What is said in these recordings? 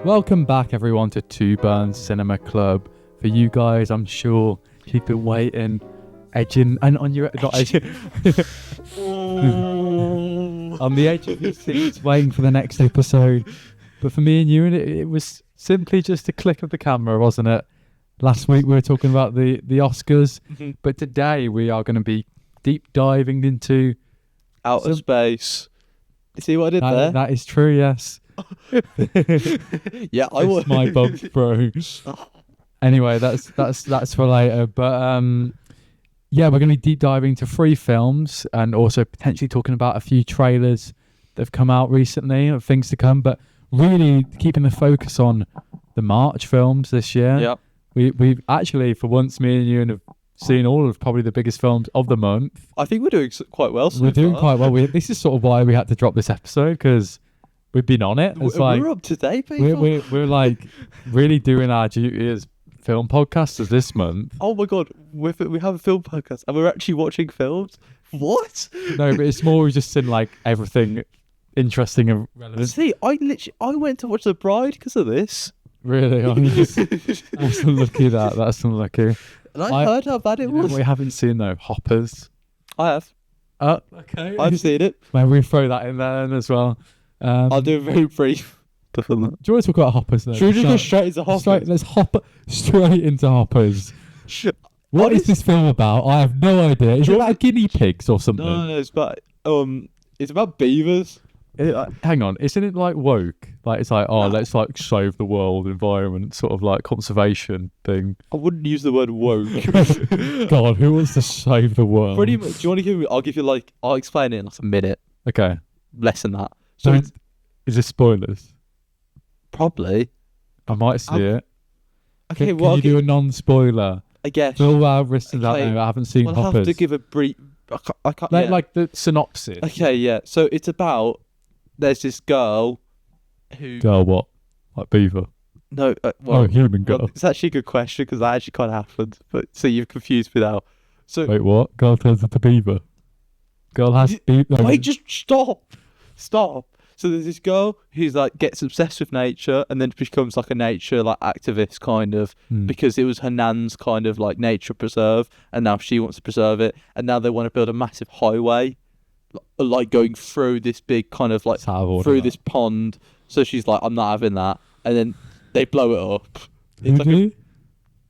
Welcome back, everyone, to Two Burns Cinema Club. For you guys, I'm sure you've been waiting, edging, and on your not edging, on the edge of your seats, waiting for the next episode. But for me and you, it was simply just a click of the camera, wasn't it? Last week we were talking about the Oscars, but today we are going to be deep diving into outer space. You see what I did there? That is true, yes. Yeah, I was my bump, bro. Anyway, that's for later. But yeah, we're going to be deep diving into 3 films and also potentially talking about a few trailers that have come out recently of things to come. But really keeping the focus on the March films this year. Yeah, we've actually, for once, me and you have seen all of probably the biggest films of the month. I think we're doing quite well. We're doing quite well. This is sort of why we had to drop this episode, because we've been on it. It's we're up to date, people. We're like really doing our duty as film podcasters this month. Oh my god, we have a film podcast and we're actually watching films. What? No, but it's more just in like everything interesting and relevant. See, I went to watch The Bride because of this. Really? That's unlucky. That's unlucky. And I heard how bad it was. We haven't seen though. Hoppers. I have. Okay. I've seen it. Maybe we throw that in there then as well. I'll do a very brief. Do you want to talk about Hoppers then? Should we just go straight into Hoppers? Let's hop straight into Hoppers. What is this film about? I have no idea. Is it about guinea pigs or something? No, it's about beavers. Hang on, isn't it like woke? Like it's like, let's like save the world, environment, sort of like conservation thing. I wouldn't use the word woke. God, who wants to save the world? Pretty much. Do you want to give me? I'll explain it in like a minute. Okay. Less than that. So is this spoilers? Probably. I might see it. Okay, can you do a non-spoiler? I guess. For all our listeners out there who haven't seen Hoppers. I'll have to give a brief. I can't. Like the synopsis. Okay, yeah. So it's about there's this girl who. Girl, what? Like beaver? No. Human girl. Well, it's actually a good question because that actually kind of happened. But so you've confused me now. So wait, what? Girl turns into beaver. Girl has beaver. Wait, just stop. So there's this girl who's like gets obsessed with nature and then becomes like a nature like activist kind of because it was her nan's kind of like nature preserve and now she wants to preserve it and now they want to build a massive highway like going through this big kind of like through this pond. So she's like, I'm not having that, and then they blow it up. It's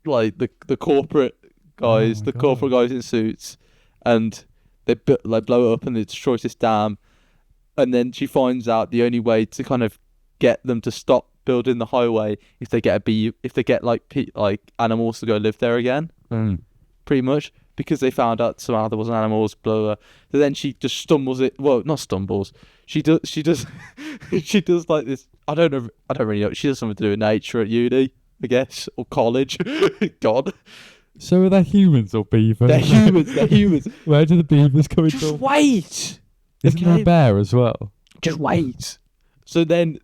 like the corporate guys, corporate guys in suits, and they blow it up and it destroys this dam. And then she finds out the only way to kind of get them to stop building the highway if they get like animals to go live there again, pretty much, because they found out somehow there wasn't animals. Blah. So then she just stumbles it. Well, not stumbles. She does. She does like this. I don't really know. She does something to do with nature at uni, I guess, or college. God. So are they humans or beavers? They're humans. Where do the beavers come from? Just wait. Isn't there a bear as well? Just wait. So then,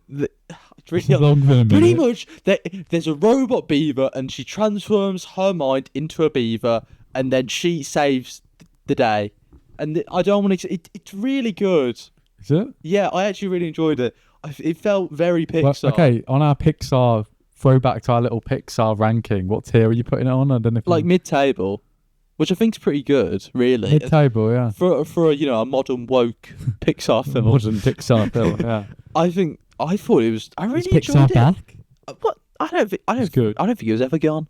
pretty much, there's a robot beaver, and she transforms her mind into a beaver, and then she saves the day. And I don't want to. It's really good. Is it? Yeah, I actually really enjoyed it. It felt very Pixar. Well, okay, on our Pixar throwback to our little Pixar ranking, what tier are you putting it on? I don't know. Like mid-table. Which I think's pretty good, really. Mid-table, yeah. For a modern woke Pixar film. Modern Pixar film, yeah. I thought it was. I really enjoyed Pixar it. Back? What? I don't think it was ever gone.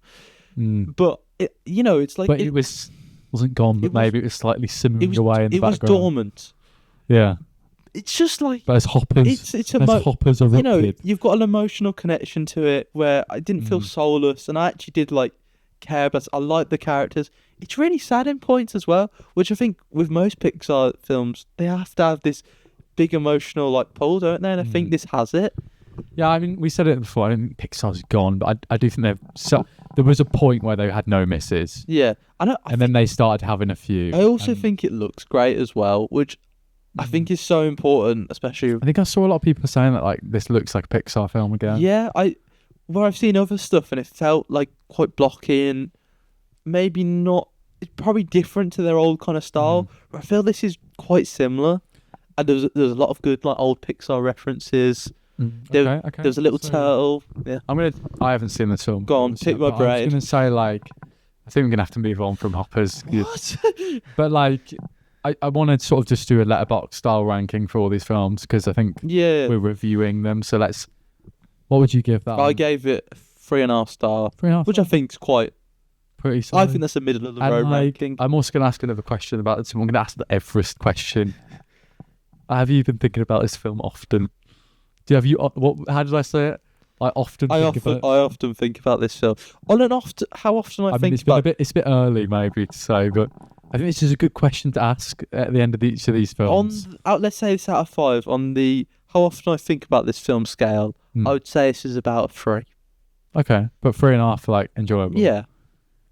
But it's like. But it wasn't gone. But maybe it was slightly simmering away in the background. It was dormant. Yeah. It's just like. But as Hoppers. Hoppers erupted. You've got an emotional connection to it where I didn't feel soulless, and I actually did like care about. I like the characters. It's really sad in points as well, which I think with most Pixar films, they have to have this big emotional like pull, don't they? And I think this has it. Yeah, I mean, we said it before. I don't think Pixar's gone, but I do think there was a point where they had no misses. Yeah, and then they started having a few. I also think it looks great as well, which I think is so important, especially. I think I saw a lot of people saying that like this looks like a Pixar film again. Yeah, where I've seen other stuff and it felt like quite blocky and maybe not. It's probably different to their old kind of style. But I feel this is quite similar, and there's a lot of good like old Pixar references. Okay. There was a little turtle. Yeah. I haven't seen this film. Go on, pick my brain. I was gonna say like, I think we're gonna have to move on from Hoppers. What? But like, I want to sort of just do a letterbox style ranking for all these films because I think we're reviewing them. So what would you give that? I gave it 3.5 star, 3.5, which I think is quite pretty solid. I think that's a middle of the road ranking. I'm also going to ask another question about this. I'm going to ask the Everest question. Have you been thinking about this film often? How did I say it? I often think about this film. On and off. How often I think about it? It's a bit early maybe to say, but I think this is a good question to ask at the end of each of these films. Let's say it's out of 5 on the how often I think about this film scale. I would say this is about a 3. Okay, but 3.5 for like enjoyable. Yeah,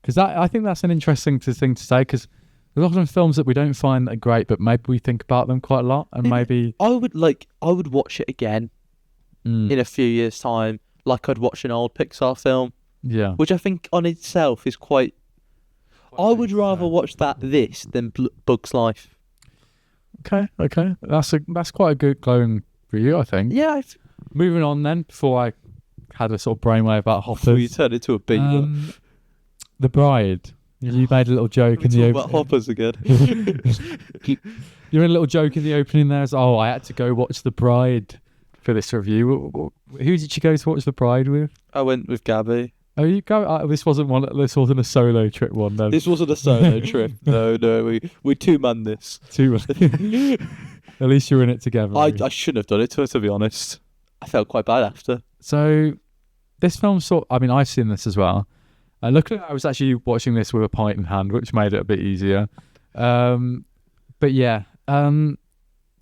because I think that's an interesting thing to say because there's often films that we don't find that great, but maybe we think about them quite a lot, and maybe I would watch it again in a few years' time, like I'd watch an old Pixar film. Yeah, which I think on itself is quite. I would rather watch this than Bug's Life. Okay, that's quite a good glowing review, I think. Yeah. Moving on then, before I had a sort of brainwave about Hoppers. Before you turned into a beaver. The Bride. You made a little joke in the opening. About Hoppers again. You're in a little joke in the opening there. I had to go watch The Bride for this review. Who did you go to watch The Bride with? I went with Gabby. Oh, you go. This wasn't a solo trip one then. This wasn't a solo trip. No. We two-man this. At least you're in it together. I shouldn't have done it to be honest. I felt quite bad after. So, this film I've seen this as well. Luckily, I was actually watching this with a pint in hand, which made it a bit easier. But yeah,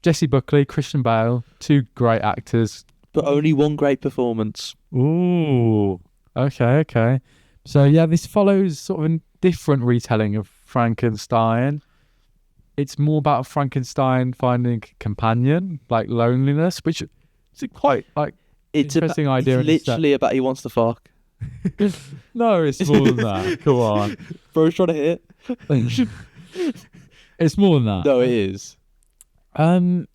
Jessie Buckley, Christian Bale, 2 great actors. But only one great performance. Ooh, okay. So yeah, this follows sort of a different retelling of Frankenstein. It's more about Frankenstein finding a companion, like loneliness, which is quite like interesting idea. It's literally about he wants to fuck. No, it's more than that. Come on. Bro's trying to hit. It's more than that. No, it is. I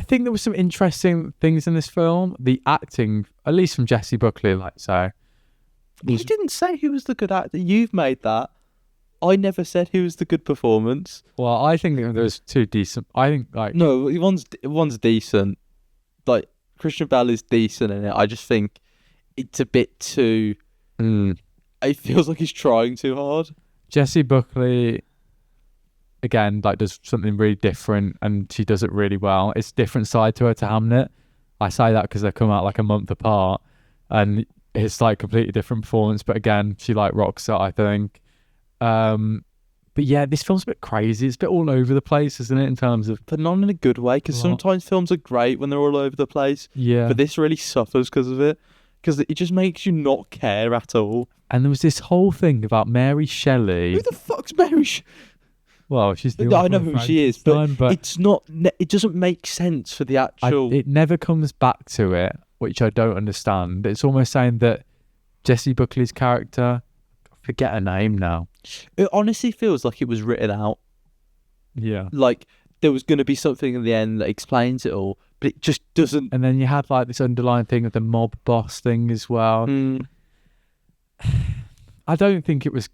think there were some interesting things in this film. The acting, at least from Jessie Buckley, You didn't say who was the good actor. You've made that. I never said who was the good performance. Well, I think there's 2 decent. I think no, one's decent. Like Christian Bale is decent in it. I just think it's a bit too. It feels like he's trying too hard. Jessie Buckley, again, does something really different, and she does it really well. It's a different side to her to Hamnet. I say that because they come out like a month apart, and it's like completely different performance. But again, she rocks it, I think. But yeah, this film's a bit crazy. It's a bit all over the place, isn't it? In terms of, but not in a good way. Because sometimes films are great when they're all over the place. Yeah. But this really suffers because of it. Because it just makes you not care at all. And there was this whole thing about Mary Shelley. Who the fuck's Mary? Well, she's the. I know who she is, but it's not. It doesn't make sense for the actual. It never comes back to it, which I don't understand. It's almost saying that Jessie Buckley's character, I forget her name now. It honestly feels like it was written out. Yeah. Like there was going to be something in the end that explains it all, but it just doesn't. And then you had this underlying thing of the mob boss thing as well. I don't think it was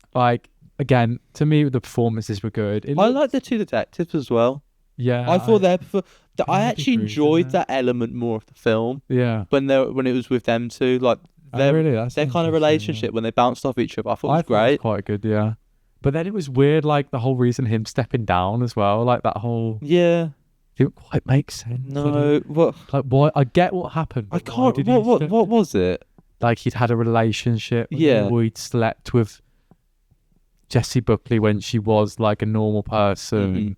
again, to me the performances were good. I like the 2 detectives as well. Yeah. I thought I actually enjoyed that element more of the film. Yeah. When it was with them 2, their kind of relationship when they bounced off each other, I thought it was great. It was quite good, yeah. But then it was weird, the whole reason him stepping down as well, that whole. Yeah. Didn't quite make sense. No, what? Why? I get what happened. I can't. What was it? He'd had a relationship. Yeah. Or he'd slept with Jessie Buckley when she was a normal person,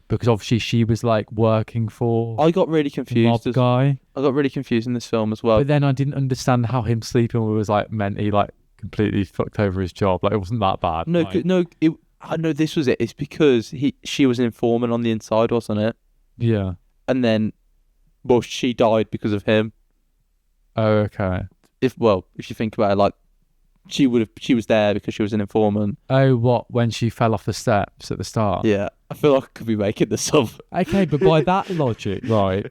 because obviously she was working for. I got really confused. Mob guy. I got really confused in this film as well. But then I didn't understand how him sleeping was meant he completely fucked over his job. It wasn't that bad. No, I know this was it. It's because she was an informant on the inside, wasn't it? Yeah. And then, she died because of him. Oh, okay. If you think about it, she was there because she was an informant. Oh, what? When she fell off the steps at the start? Yeah. I feel like I could be making this up. Okay, but by that logic, right?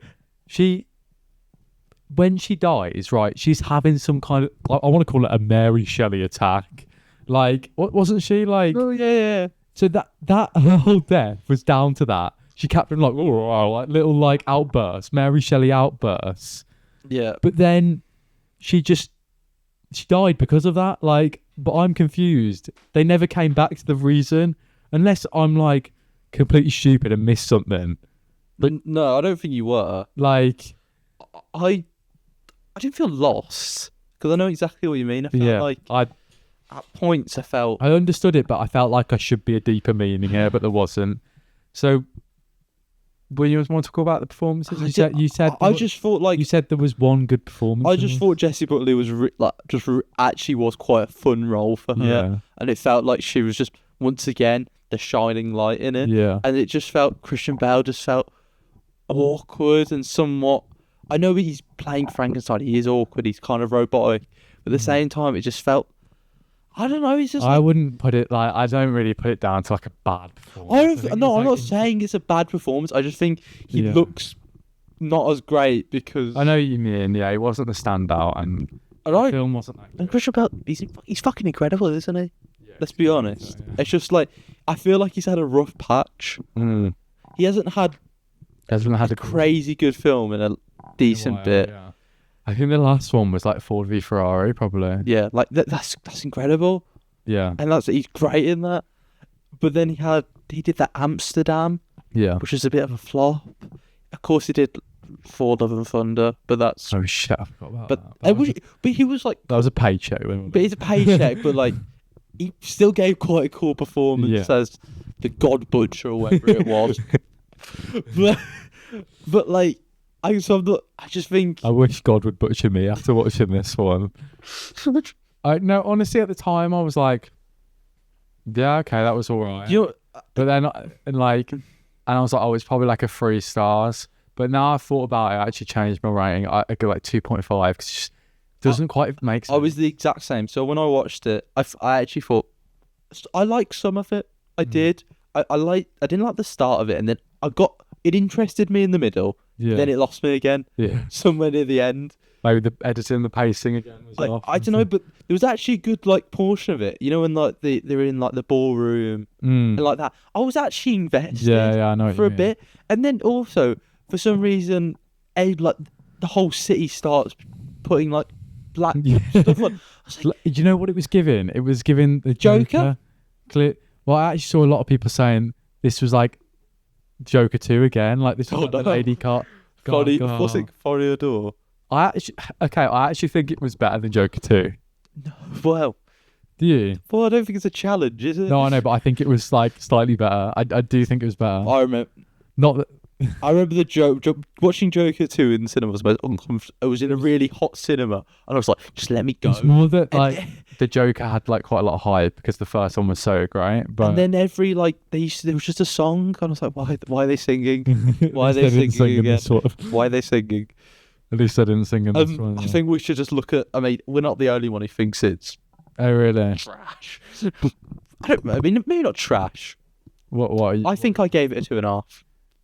when she dies, right, she's having some kind of, I want to call it a Mary Shelley attack. Like, what wasn't she like? Oh yeah. So that her whole death was down to that. She kept like, oh, like little like outbursts, Mary Shelley outbursts. Yeah. But then she died because of that. Like, but I'm confused. They never came back to the reason, unless I'm like completely stupid and missed something. But no, I don't think you were. Like, I didn't feel lost because I know exactly what you mean. I felt at points I felt I understood it, but I felt like I should be a deeper meaning here, but there wasn't. So, when you want to talk about the performances, you said I just thought like you said there was one good performance. I just thought Jessie Buckley was actually was quite a fun role for her, and it felt like she was just once again the shining light in it. Yeah, and it just felt Christian Bale just felt awkward and somewhat. I know he's playing Frankenstein. He is awkward. He's kind of robotic, but at the same time, it just felt. I don't know. It's just. I wouldn't put it like. I don't really put it down to like a bad performance. I'm not saying it's a bad performance. I just think he looks not as great because. I know what you mean. Yeah, he wasn't the standout, and the film wasn't that good. And Christian Bale, he's fucking incredible, isn't he? Yeah, let's be honest. So, yeah. It's just like I feel like he's had a rough patch. He hasn't had a crazy good film in a decent bit. Yeah. I think the last one was like Ford v Ferrari, probably. Yeah, like that's incredible. Yeah, and he's great in that. But then he did that Amsterdam, which is a bit of a flop. Of course, he did For Love and Thunder, but that's oh shit, I forgot about that. But he was like that was a paycheck. But it's a paycheck, but like he still gave quite a cool performance as the God Butcher or whatever it was. but like. I just think... I wish God would butcher me after watching this one. No, honestly, at the time, I was like, yeah, okay, that was all right. But then, and I was like, oh, it's probably like a 3 stars. But now I've thought about it, I actually changed my rating. I go like 2.5 because it just doesn't quite make sense. I was the exact same. So when I watched it, I actually thought, I liked some of it. I did. I didn't like the start of it, and then it interested me in the middle. Yeah. Then it lost me again. Yeah. Somewhere near the end. Maybe the editing, the pacing again was off. I don't know, but there was actually a good like portion of it. You know, when like they're in like the ballroom and like that. I was actually invested. Yeah, I know. For a bit, and then also for some reason, Abe like the whole city starts putting like black stuff on. I was like, do you know what it was giving? It was giving the Joker. Well, I actually saw a lot of people saying this was like Joker 2 again, like this was the lady car. Was it Corridor? I actually think it was better than Joker 2. No, well, do you? Well, I don't think it's a challenge, is it? No, I know, but I think it was like slightly better. I do think it was better. I remember. Not that. I remember watching Joker 2 in the cinema was most uncomfortable. I was in a really hot cinema, and I was like, just let me go. It's more that like the Joker had like quite a lot of hype because the first one was so great. But and then every like there was just a song, and I was like, why are they singing? Why are they singing again? Why are they singing? At least I didn't sing in this one. I think we should just look at. I mean, we're not the only one who thinks it's. Oh really? Trash. I mean, maybe not trash. What? I think I gave it a 2.5.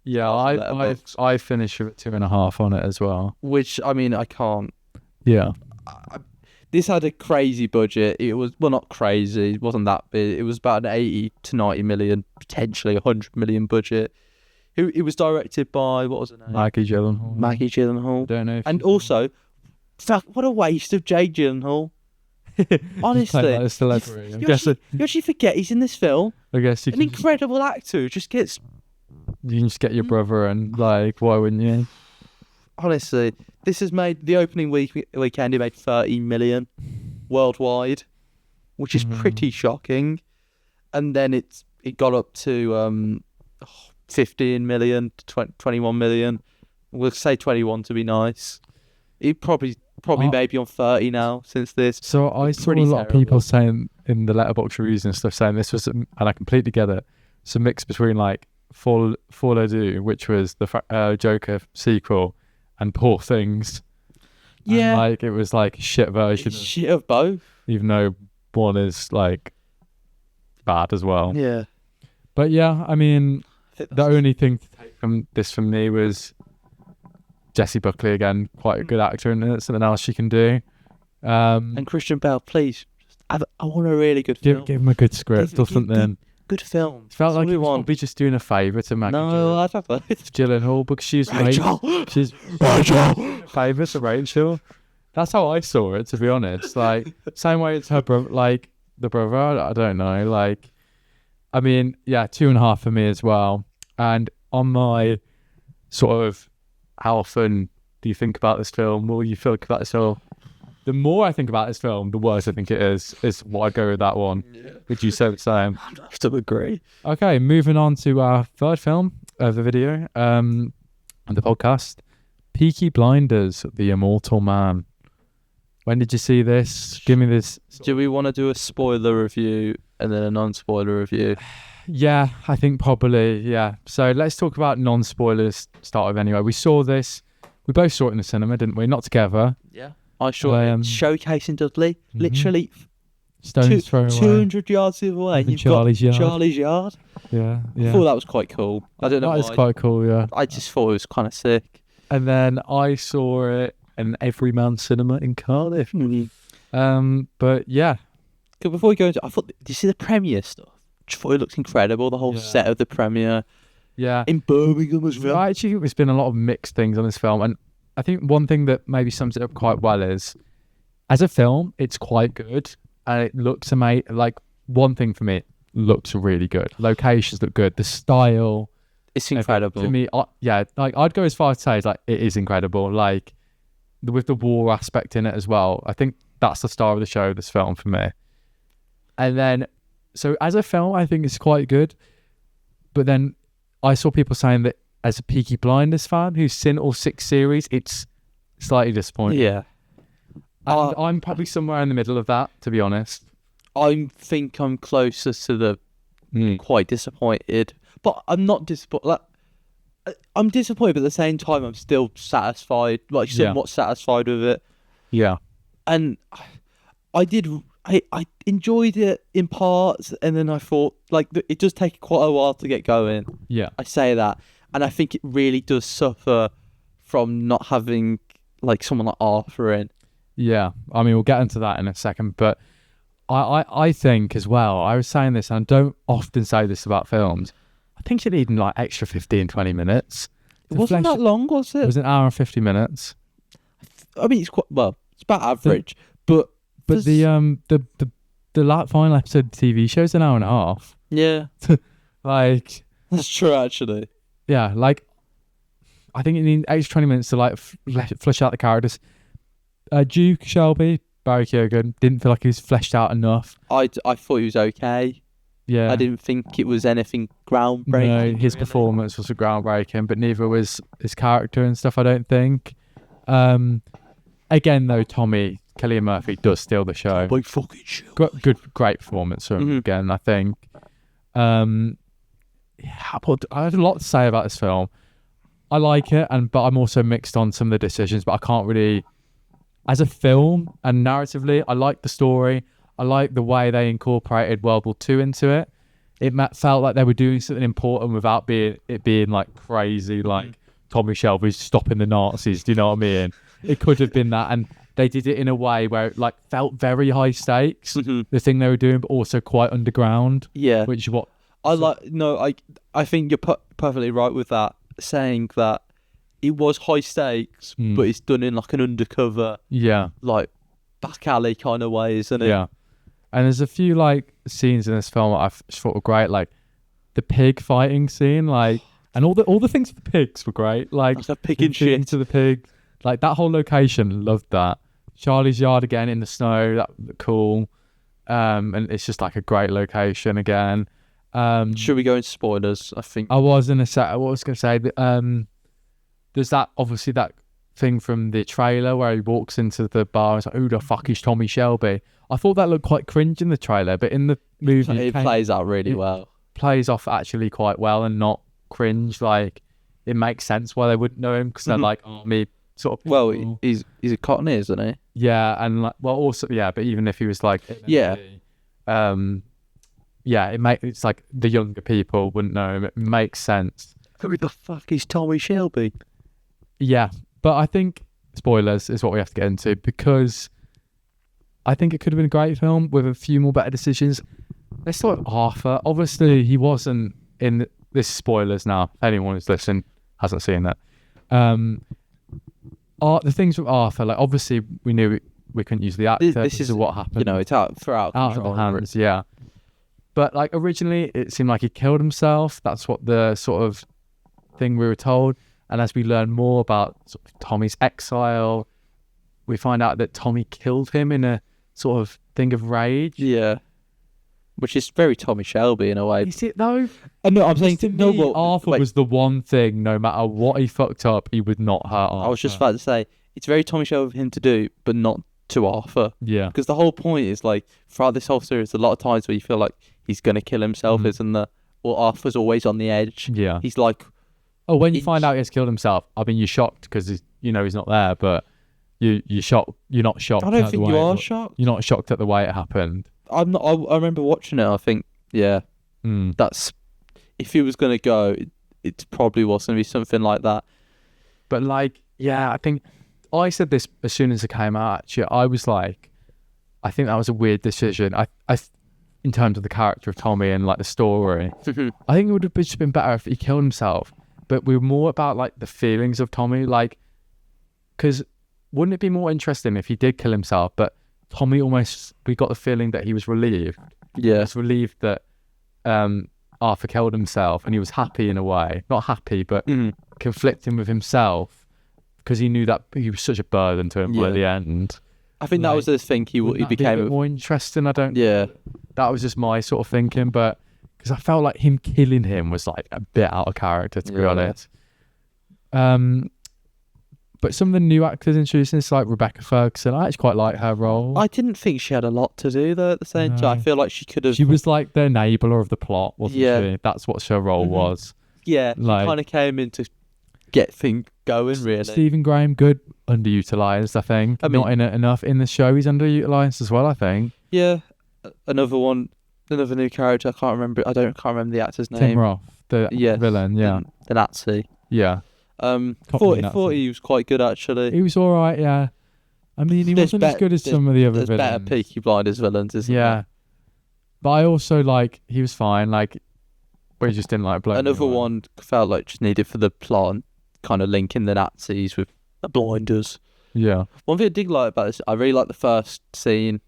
Yeah, I finished with 2.5 on it as well. Which, I mean, I can't. Yeah. This had a crazy budget. It was, well, not crazy. It wasn't that big. It was about an 80 to 90 million, potentially 100 million budget. It was directed by, what was her name? Maggie Gyllenhaal. Maggie Gyllenhaal. I don't know. And also, what a waste of Jake Gyllenhaal. Honestly. Like a celebrity. You actually forget he's in this film. I guess an incredible actor who just gets... You can just get your brother and, like, why wouldn't you? Honestly, this has made... The opening weekend, it made 30 million worldwide, which is pretty shocking. And then it got up to 15 million to 21 million. We'll say 21 to be nice. It probably maybe on 30 now since this. So I saw a lot of people saying in the letterbox reviews and stuff saying this was, and I completely get it, it's a mix between like Fall Do, which was the Joker sequel, and Poor Things. Yeah. And, like, it was like a shit version. Shit of both. Even though one is like bad as well. Yeah. But yeah, I mean, the only thing to take from this from me was Jessie Buckley again, quite a good actor, and it's something else she can do. And Christian Bale, please, I want a really good film. Give him a good script or something. Good film. It felt That's like what he we was want. probably just doing a favour to Maggie No, I don't know. Gyllenhaal, because she's Rachel. she's favour to Rachel. That's how I saw it, to be honest. Like, same way it's her brother, like the brother. I don't know. Like, I mean, yeah, 2.5 for me as well. And on my sort of, how often do you think about this film? Will you think about this film? The more I think about this film, the worse I think it is why I go with that one. Yeah. Would you say the same? I have to agree. Okay, moving on to our third film of the video, and the podcast, Peaky Blinders, The Immortal Man. When did you see this? Give me this. Do we want to do a spoiler review and then a non-spoiler review? Yeah, I think probably, yeah. So let's talk about non-spoilers to start with anyway. We saw this, we both saw it in the cinema, didn't we? Not together. Yeah. I saw it showcasing Dudley, literally stones throw away. 200 yards the other way. You've Charlie's got Yard. Charlie's Yard. Yeah. I thought that was quite cool. I don't know why. That is quite cool, yeah. I just thought it was kind of sick. And then I saw it in Everyman Cinema in Cardiff. But yeah. Before we go into, did you see the premiere stuff? I thought it looked incredible. The whole set of the premiere. Yeah. In Birmingham as well. I actually think there's been a lot of mixed things on this film, and I think one thing that maybe sums it up quite well is, as a film, it's quite good, and it looks amazing. Like, one thing for me, it looks really good. Locations look good. The style, it's incredible. For me, I'd go as far as to say, like, it is incredible. Like, with the war aspect in it as well. I think that's the star of the show, this film, for me. And then, so as a film, I think it's quite good. But then I saw people saying that as a Peaky Blinders fan who's seen all 6 series, it's slightly disappointing. Yeah. And I'm probably somewhere in the middle of that, to be honest. I think I'm closer to the quite disappointed. But I'm not disappointed. Like, I'm disappointed, but at the same time, I'm still satisfied. Like, somewhat satisfied with it. Yeah. And I enjoyed it in parts, and then I thought, like, it does take quite a while to get going. Yeah. I say that. And I think it really does suffer from not having, like, someone like Arthur in. Yeah. I mean, we'll get into that in a second. But I think as well, I was saying this, and I don't often say this about films, I think you need, like, extra 15, 20 minutes. It wasn't that long, was it? It was an hour and 50 minutes. I mean, it's quite, well, it's about average. But the final episode of the TV show is an hour and a half. Yeah. Like, that's true, actually. Yeah, like, I think you need extra 20 minutes to, like, flesh out the characters. Duke Shelby, Barry Keoghan, didn't feel like he was fleshed out enough. I thought he was okay. Yeah. I didn't think it was anything groundbreaking. No, his performance was groundbreaking, but neither was his character and stuff, I don't think. Again, though, Tommy, Cillian Murphy does steal the show. Like fucking shit. Great performance from him again, I think. I have a lot to say about this film. I like it, but I'm also mixed on some of the decisions, but I can't really... As a film and narratively, I like the story. I like the way they incorporated World War II into it. It felt like they were doing something important without being like crazy, like Tommy Shelby's stopping the Nazis. Do you know what I mean? It could have been that, and they did it in a way where it, like, felt very high stakes. The thing they were doing, but also quite underground. Yeah, which is what I like. No, I think you're perfectly right with that. Saying that it was high stakes, but it's done in, like, an undercover, like, back alley kind of way, isn't it? Yeah. And there's a few, like, scenes in this film that I thought were great, like the pig fighting scene, like, and all the things with the pigs were great, like the pig and shit to the pig, like that whole location, loved that. Charlie's Yard again in the snow, that cool, and it's just like a great location again. Should we go into spoilers? I think I was gonna say, there's that, obviously, that thing from the trailer where he walks into the bar and it's like, who the fuck is Tommy Shelby? I thought that looked quite cringe in the trailer, but in the movie it plays out really well. Plays off actually quite well and not cringe. Like, it makes sense why they wouldn't know him, because they're like army sort of people. Well, he's a Cockney, isn't he? Yeah, and like, well, also, yeah, but even if he was like, it's like the younger people wouldn't know him. It makes sense. Who the fuck is Tommy Shelby? Yeah, But I think spoilers is what we have to get into, because I think it could have been a great film with a few more better decisions. Let's start with Arthur. Obviously, he wasn't in this. Spoilers now. Anyone who's listening hasn't seen that. The things with Arthur, like obviously we knew we couldn't use the actor. This is what happened. You know, it's out of our hands. Yeah. But like originally, it seemed like he killed himself. That's what the sort of thing we were told. And as we learn more about sort of Tommy's exile, we find out that Tommy killed him in a sort of thing of rage. Yeah. Which is very Tommy Shelby in a way. Is it though? No, I'm saying to me, Arthur was the one thing, no matter what he fucked up, he would not hurt Arthur. I was just about to say, it's very Tommy Shelby for him to do, but not to Arthur. Yeah. Because the whole point is like, throughout this whole series, a lot of times where you feel like he's going to kill himself, isn't there? Or Arthur's always on the edge. Yeah. He's like... Oh, when you find out he has killed himself, I mean, you're shocked because he's not there, but you're shocked. You're not shocked. I don't think you are shocked. You're not shocked at the way it happened. I'm not. I remember watching it. I think, yeah, that's if he was going to go, it probably was going to be something like that. But like, yeah, I think I said this as soon as it came out. Actually, I was like, I think that was a weird decision. I in terms of the character of Tommy and like the story, I think it would have just been better if he killed himself. But we were more about like the feelings of Tommy, like, because wouldn't it be more interesting if he did kill himself? But Tommy we got the feeling that he was relieved. Yeah. He was relieved that Arthur killed himself, and he was happy in a way. Not happy, but conflicting with himself because he knew that he was such a burden to him at the end. I think that was the thing he became a bit more interesting. Yeah. That was just my sort of thinking, but because I felt like him killing him was like a bit out of character, to be honest. But some of the new actors introduced in this, like Rebecca Ferguson, I actually quite like her role. I didn't think she had a lot to do though at the same time. I feel like she could have... She was like the enabler of the plot, wasn't she? That's what her role was. Yeah, like, she kind of came in to get things going, really. Stephen Graham, good, underutilised, I think. I mean, not in it enough. In the show, he's underutilised as well, I think. Yeah. Another new character, I can't remember the actor's name. Tim Roth, the villain, yeah. The Nazi. Yeah. Thought he was quite good, actually. He was alright, yeah. I mean, he wasn't as good as some of the other villains. There's better Peaky Blinders villains, isn't there? Yeah. But I also, like, he was fine, like, but he just didn't like blowing. Another one felt like just needed for the plot and kind of linking the Nazis with the Blinders. Yeah. One thing I did like about this, I really like the first scene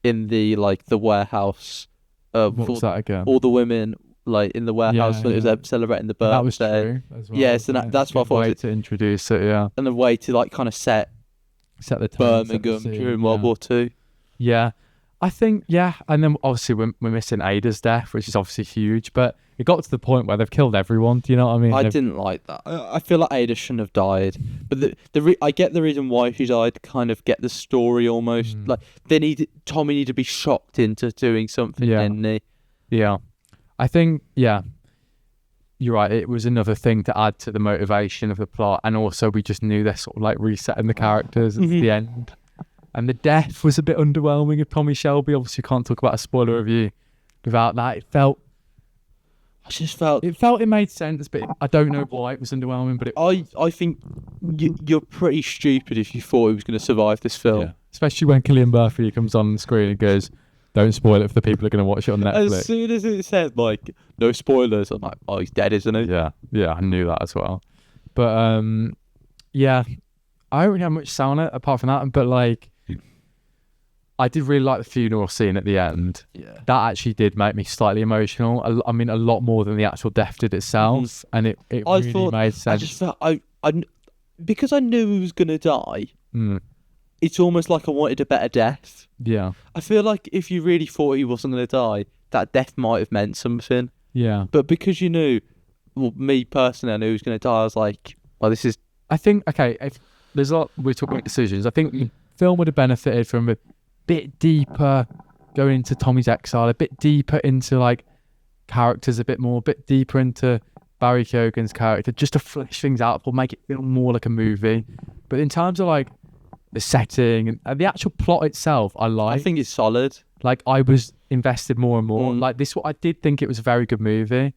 in the warehouse. What was that again? All the women like in the warehouse when it was celebrating the birthday. That was true as well. Yeah, so that's what I thought. Way to introduce it, yeah. And a way to like kind of set the tone, Birmingham during World War II. Yeah. I think, and then obviously we're missing Ada's death, which is obviously huge, but it got to the point where they've killed everyone, do you know what I mean? I didn't like that. I feel like Ada shouldn't have died, but I get the reason why she died, kind of get the story almost, like Tommy needed to be shocked into doing something, didn't he? Yeah. I think, you're right, it was another thing to add to the motivation of the plot, and also we just knew they're sort of like resetting the characters at the end. And the death was a bit underwhelming of Tommy Shelby. Obviously, you can't talk about a spoiler review without that. It felt it made sense, but I don't know why it was underwhelming. But I think you're pretty stupid if you thought he was going to survive this film. Yeah. Especially when Cillian Murphy comes on the screen and goes, "Don't spoil it for the people who are going to watch it on Netflix." As soon as it said like no spoilers, I'm like, oh, he's dead, isn't he? Yeah, I knew that as well. But I don't really have much to say on it apart from that. But like, I did really like the funeral scene at the end. Yeah. That actually did make me slightly emotional. I mean, a lot more than the actual death did itself. And it really made sense. I just felt, because I knew he was going to die, it's almost like I wanted a better death. Yeah. I feel like if you really thought he wasn't going to die, that death might have meant something. Yeah. But because you knew, well, me personally, I knew he was going to die, I was like, well, this is... I think, okay, if there's a lot, we're talking about decisions. I think the film would have benefited from a bit deeper going into Tommy's exile, a bit deeper into like characters, a bit deeper into Barry Keoghan's character, just to flesh things out or make it feel more like a movie. But in terms of like the setting and the actual plot itself, I think it's solid. Like I was invested more and more. Like this, I did think it was a very good movie,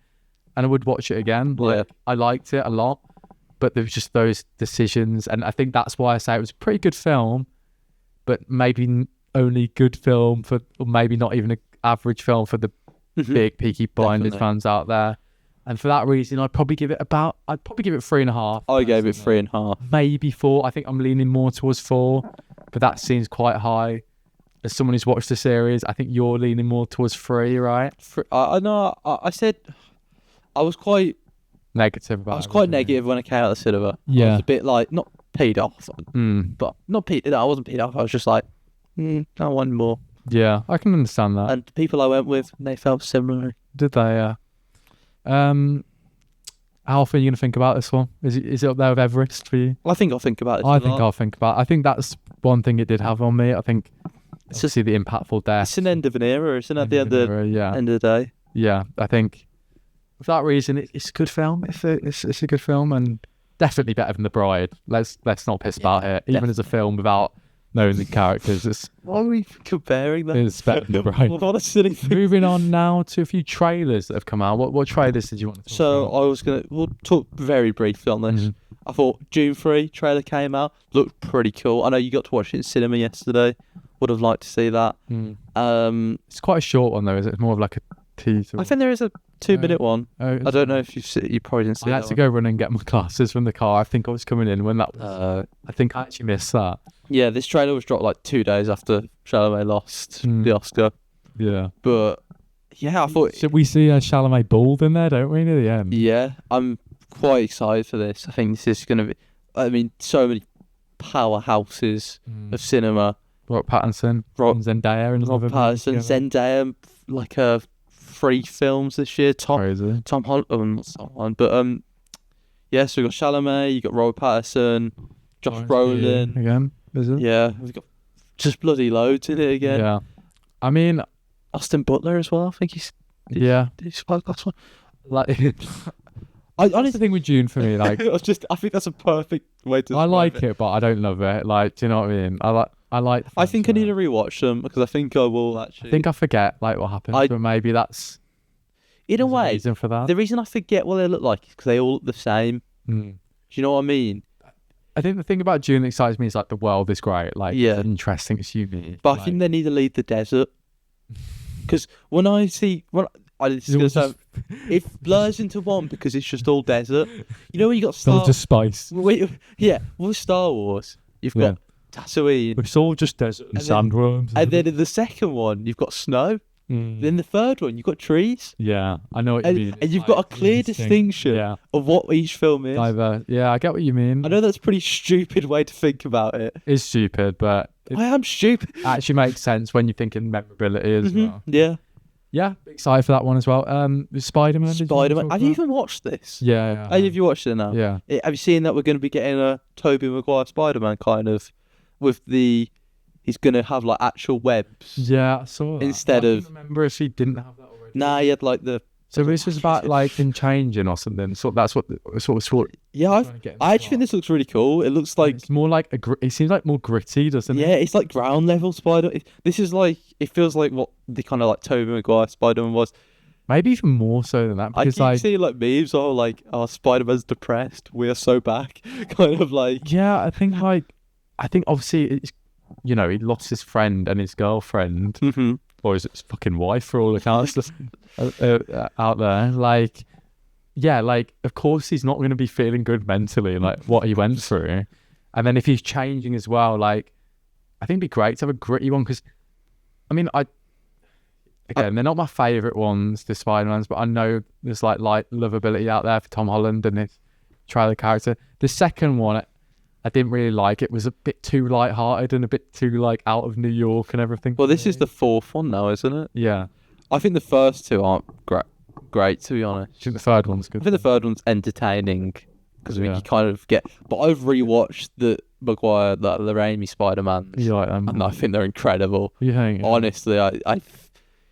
and I would watch it again. Like I liked it a lot. but there was just those decisions, and I think that's why I say it was a pretty good film, but maybe only good film for, or maybe not even an average film for the big Peaky Blinders fans out there. And for that reason, I'd probably give it 3.5. I gave it 3.5. Maybe 4. I think I'm leaning more towards 4, but that seems quite high. As someone who's watched the series, I think you're leaning more towards 3, right? I know. I said I was quite Negative about it. I was quite negative when I came out of the cinema. Yeah. I was a bit like, not peed off, but not peed. No, I wasn't peed off. I was just like, I want more. Yeah, I can understand that. And the people I went with, they felt similar. Did they? Yeah. How often are you going to think about this one? Is it up there with Everest for you? I think I'll think about it. I think that's one thing it did have on me. I think it's just see the impactful death. It's an end of an era, isn't it? At the end of the day. Yeah, I think for that reason, it's a good film. It's a good film, and definitely better than The Bride. Let's not piss about it. Even as a film without knowing the characters, why are we comparing them? It's better than The Bride. What a silly thing. Moving on now to a few trailers that have come out. What trailers did you want to talk about? We'll talk very briefly on this. I thought June 3 trailer came out, looked pretty cool. I know you got to watch it in cinema yesterday. Would have liked to see that. It's quite a short one though, is it? It's more of like a teaser. I think there is a 2-minute one. I don't know if you probably didn't see I that had to go run and get my glasses from the car. I think I was coming in when that was. I think I actually missed that. Yeah, this trailer was dropped like 2 days after Chalamet lost the Oscar. Yeah. But yeah, I thought... Should we see Chalamet bald in there, don't we, near the end? Yeah, I'm quite excited for this. I think this is going to be... I mean, so many powerhouses of cinema. Robert Pattinson, Zendaya, and Robert Pattinson, Zendaya, like 3 films this year. Tom Holland, not Tom Holland, but yeah. So we got Chalamet, you got Robert Pattinson, Josh Brolin again. Is it? Yeah, we've got just bloody loads in it again. Yeah, I mean Austin Butler as well. I think he's quite last one. Like, honestly, the thing with June for me, like, I think that's a perfect way to. I like it, but I don't love it. Like, do you know what I mean? I think I need to rewatch them because I think I will actually. I think I forget like what happens, but maybe that's in a way reason for that. The reason I forget what they look like is because they all look the same. Do you know what I mean? I think the thing about June that excites me is like the world is great, like it's interesting, it's unique. But I think they need to leave the desert because it blurs into one because it's just all desert. You know when you got Star just spice. With Star Wars, you've got Tatooine. It's all just desert and sandworms. And then in the second one, you've got snow. Then the third one, you've got trees. Yeah, I know what you mean. And you've got a clear distinction of what each film is. Yeah, I get what you mean. I know that's a pretty stupid way to think about it. It's stupid, but... I am stupid. It actually makes sense when you're thinking memorability as well. Yeah. Yeah, excited for that one as well. Spider-Man. Have you even watched this? Yeah. Have you watched it now? Yeah. Have you seen that we're going to be getting a Tobey Maguire Spider-Man kind of with he's going to have like actual webs. Yeah, I saw that. Instead of... I don't remember if he didn't have that already. Nah, he had like the... So this was about like him changing or something. So that's what Yeah, I actually think this looks really cool. It looks like... It's more like it seems like more gritty, doesn't it? Yeah, it's like ground level Spider. This is like... It feels like what the kind of like Tobey Maguire Spider-Man was. Maybe even more so than that. Because I keep seeing like memes or like, oh, Spider-Man's depressed. We are so back. Kind of like... Yeah, I think obviously it's... You know, he lost his friend and his girlfriend, or his fucking wife for all accounts out there. Like, yeah, like, of course he's not going to be feeling good mentally, like, what he went through. And then if he's changing as well, like, I think it'd be great to have a gritty one, because, I mean, they're not my favourite ones, the Spider-Mans, but I know there's, like, lovability out there for Tom Holland and his trailer character. The second one... I didn't really like it. It was a bit too light-hearted and a bit too like out of New York and everything. Well, this is the 4th one now, isn't it? Yeah. I think the first 2 aren't great, to be honest. I think the third one's good. I think the third one's entertaining because you kind of get... But I've rewatched the Maguire, the Raimi Spider-Man. You like them? And I think they're incredible. You think? Honestly, I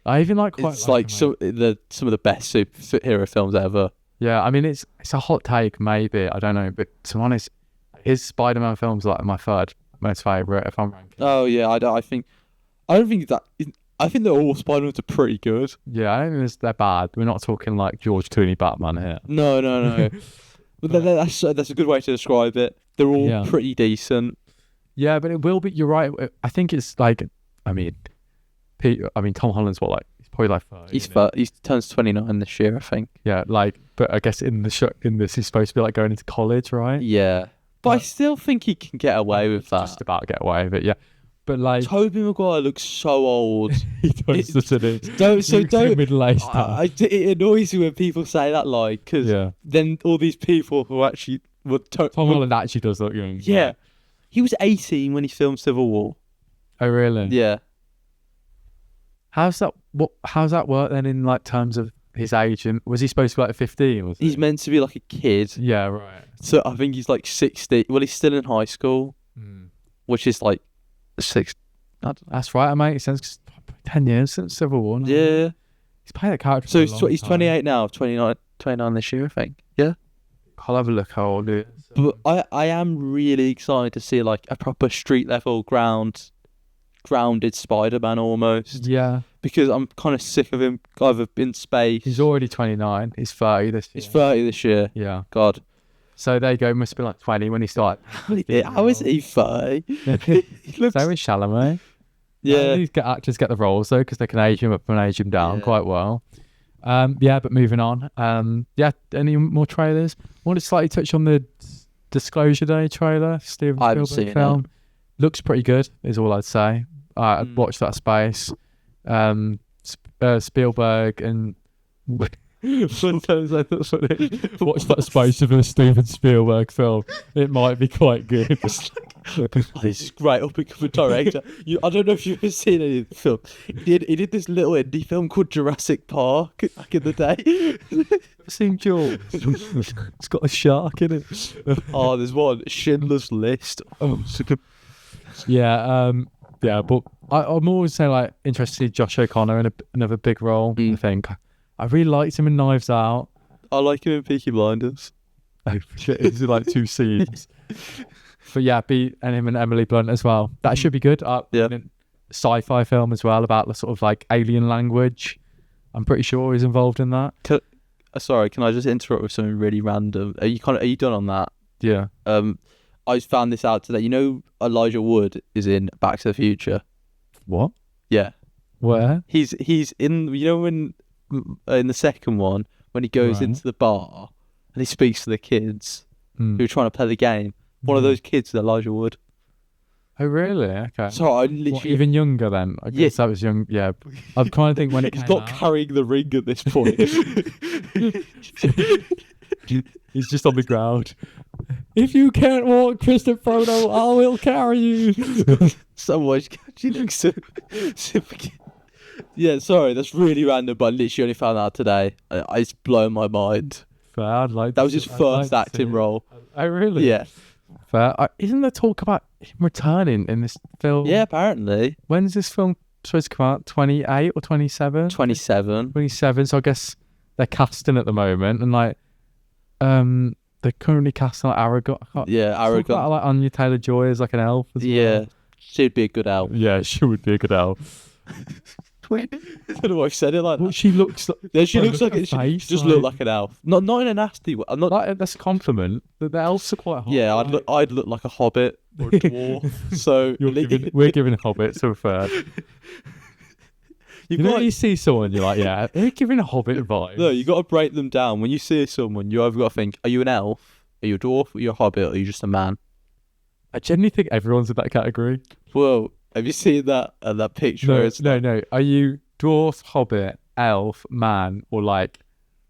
even like quite it's like some of the best superhero films ever. Yeah, I mean, it's a hot take, maybe. I don't know. But to be honest... His Spider-Man films like my third most favourite, if I'm ranking. Oh yeah, I think they're all Spider-Mans are pretty good. Yeah, I don't think they're bad. We're not talking like George Clooney Batman here. No. But that's a good way to describe it. They're all pretty decent. Yeah, but it will be. You're right. I think it's like, I mean, Tom Holland's what, like, he's probably like 30. He turns 29 this year, I think. Yeah, like, but I guess in this he's supposed to be like going into college, right? Yeah, but I still think he can get away with that. Just about get away with it, yeah. But like, Tobey Maguire looks so old. He does, doesn't he? Don't middle-aged. It annoys me when people say that, like, because then all these people who actually Tom Holland actually does look young. Yeah, right? He was 18 when he filmed Civil War. Oh really? Yeah. How's that work then in like terms of his age? And was he supposed to be like 15? He's meant to be like a kid. Yeah, right. So I think he's like 60. Well, he's still in high school, which is like 6. That's right, mate. It says 10 years since Civil War. Yeah. He's played that character. So for he's 28 now. 29 this year, I think. Yeah. I'll have a look how old he is. But I am really excited to see like a proper street level grounded Spider-Man almost. Yeah. Because I'm kind of sick of him either in space. He's already 29. He's 30 this year. He's 30 this year. Yeah. God. So there you go. Must have been like 20 when he started. How is he 30? He looks... So is Chalamet. Yeah. These actors get the roles though because they can age him up and age him down quite well. But moving on. Any more trailers? I want to slightly touch on the Disclosure Day trailer. Steven Spielberg film. Looks pretty good, is all I'd say. I'd watch that space. Spielberg and sometimes I thought funny. Watch that space of a Steven Spielberg film. It might be quite good. This is great up and coming director. I don't know if you've ever seen any of the film. He did this little indie film called Jurassic Park back in the day. I've seen Jaws. It's got a shark in it. Oh, there's one, Schindler's List. Oh, so good. Yeah, but I'm always saying like interested to see Josh O'Connor in another big role. I think I really liked him in Knives Out. I like him in Peaky Blinders. Oh shit, it's like 2 scenes. But yeah, and him and Emily Blunt as well. That should be good. Sci-fi film as well about the sort of like alien language. I'm pretty sure he's involved in that. Sorry, can I just interrupt with something really random? Are you done on that? Yeah. I found this out today. You know, Elijah Wood is in Back to the Future. What? Yeah. Where? He's in. You know when in the second one when he goes into the bar and he speaks to the kids who are trying to play the game. One of those kids is Elijah Wood. Oh really? Okay. So I literally even younger then. I guess that was young. Yeah. I'm trying to think when it came He's not out. carrying the ring at this point. He's just on the ground. If you can't walk, Mr. Frodo, I will carry you. So much. She looks so yeah, sorry, that's really random, but I literally only found out today. It's blown my mind. Fair, that was his first acting role. Oh, really? Yeah. Fair. Isn't there talk about him returning in this film? Yeah, apparently. When's this film supposed to come out? 28 or 27? 27. 27, so I guess they're casting at the moment, and like, they're currently casting like Aragorn. Yeah, Aragorn. Like Anya Taylor-Joy as like an elf as well. She'd be a good elf. Yeah, she would be a good elf. I don't know why I said it like that. Well, she looks like... Yeah, she looks like it. She just look like an elf. Not in a nasty way. I'm not... That's a compliment. The elves are quite hot. Yeah, I'd look like a hobbit or a dwarf. So... we're giving a hobbit, so fair. You see someone, you're like, yeah, they're giving a hobbit vibe. No, you got to break them down. When you see someone, you either got to think, are you an elf? Are you a dwarf? Are you a hobbit? Or are you just a man? I genuinely think everyone's in that category. Whoa. Have you seen that picture? No. Are you dwarf, hobbit, elf, man, or like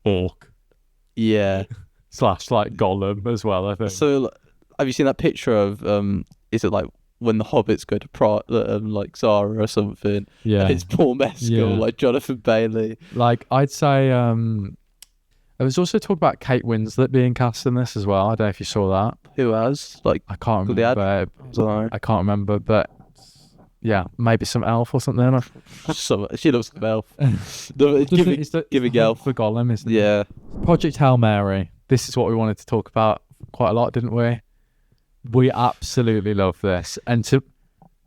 orc? Yeah. / like Gollum as well, I think. So, have you seen that picture of is it like when the hobbits go to like Zara or something? Yeah. And it's Paul Mescal, like Jonathan Bailey. Like I'd say, there was also talk about Kate Winslet being cast in this as well. I don't know if you saw that. Who has? Like I can't remember. I can't remember, but yeah, maybe some elf or something. She looks like an elf. Giving elf for Gollum, isn't it? Yeah. Project Hail Mary. This is what we wanted to talk about quite a lot, didn't we? We absolutely love this, and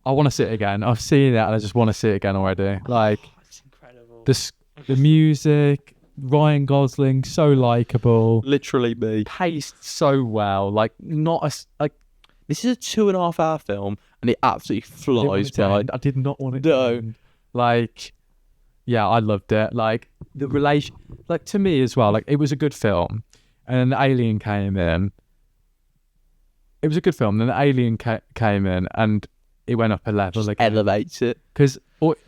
I want to see it again. I've seen it, and I just want to see it again already. Like, it's incredible. The music, Ryan Gosling, so likable, Literally me. paced so well. Like not a like. This is a 2.5-hour film, and it absolutely flies by. I did not want it. No. To end. Like, yeah, I loved it. Like the relation, like to me as well. Like it was a good film, and then the alien came in. It was a good film. Then the alien came in, and it went up a level. Just elevates it. Because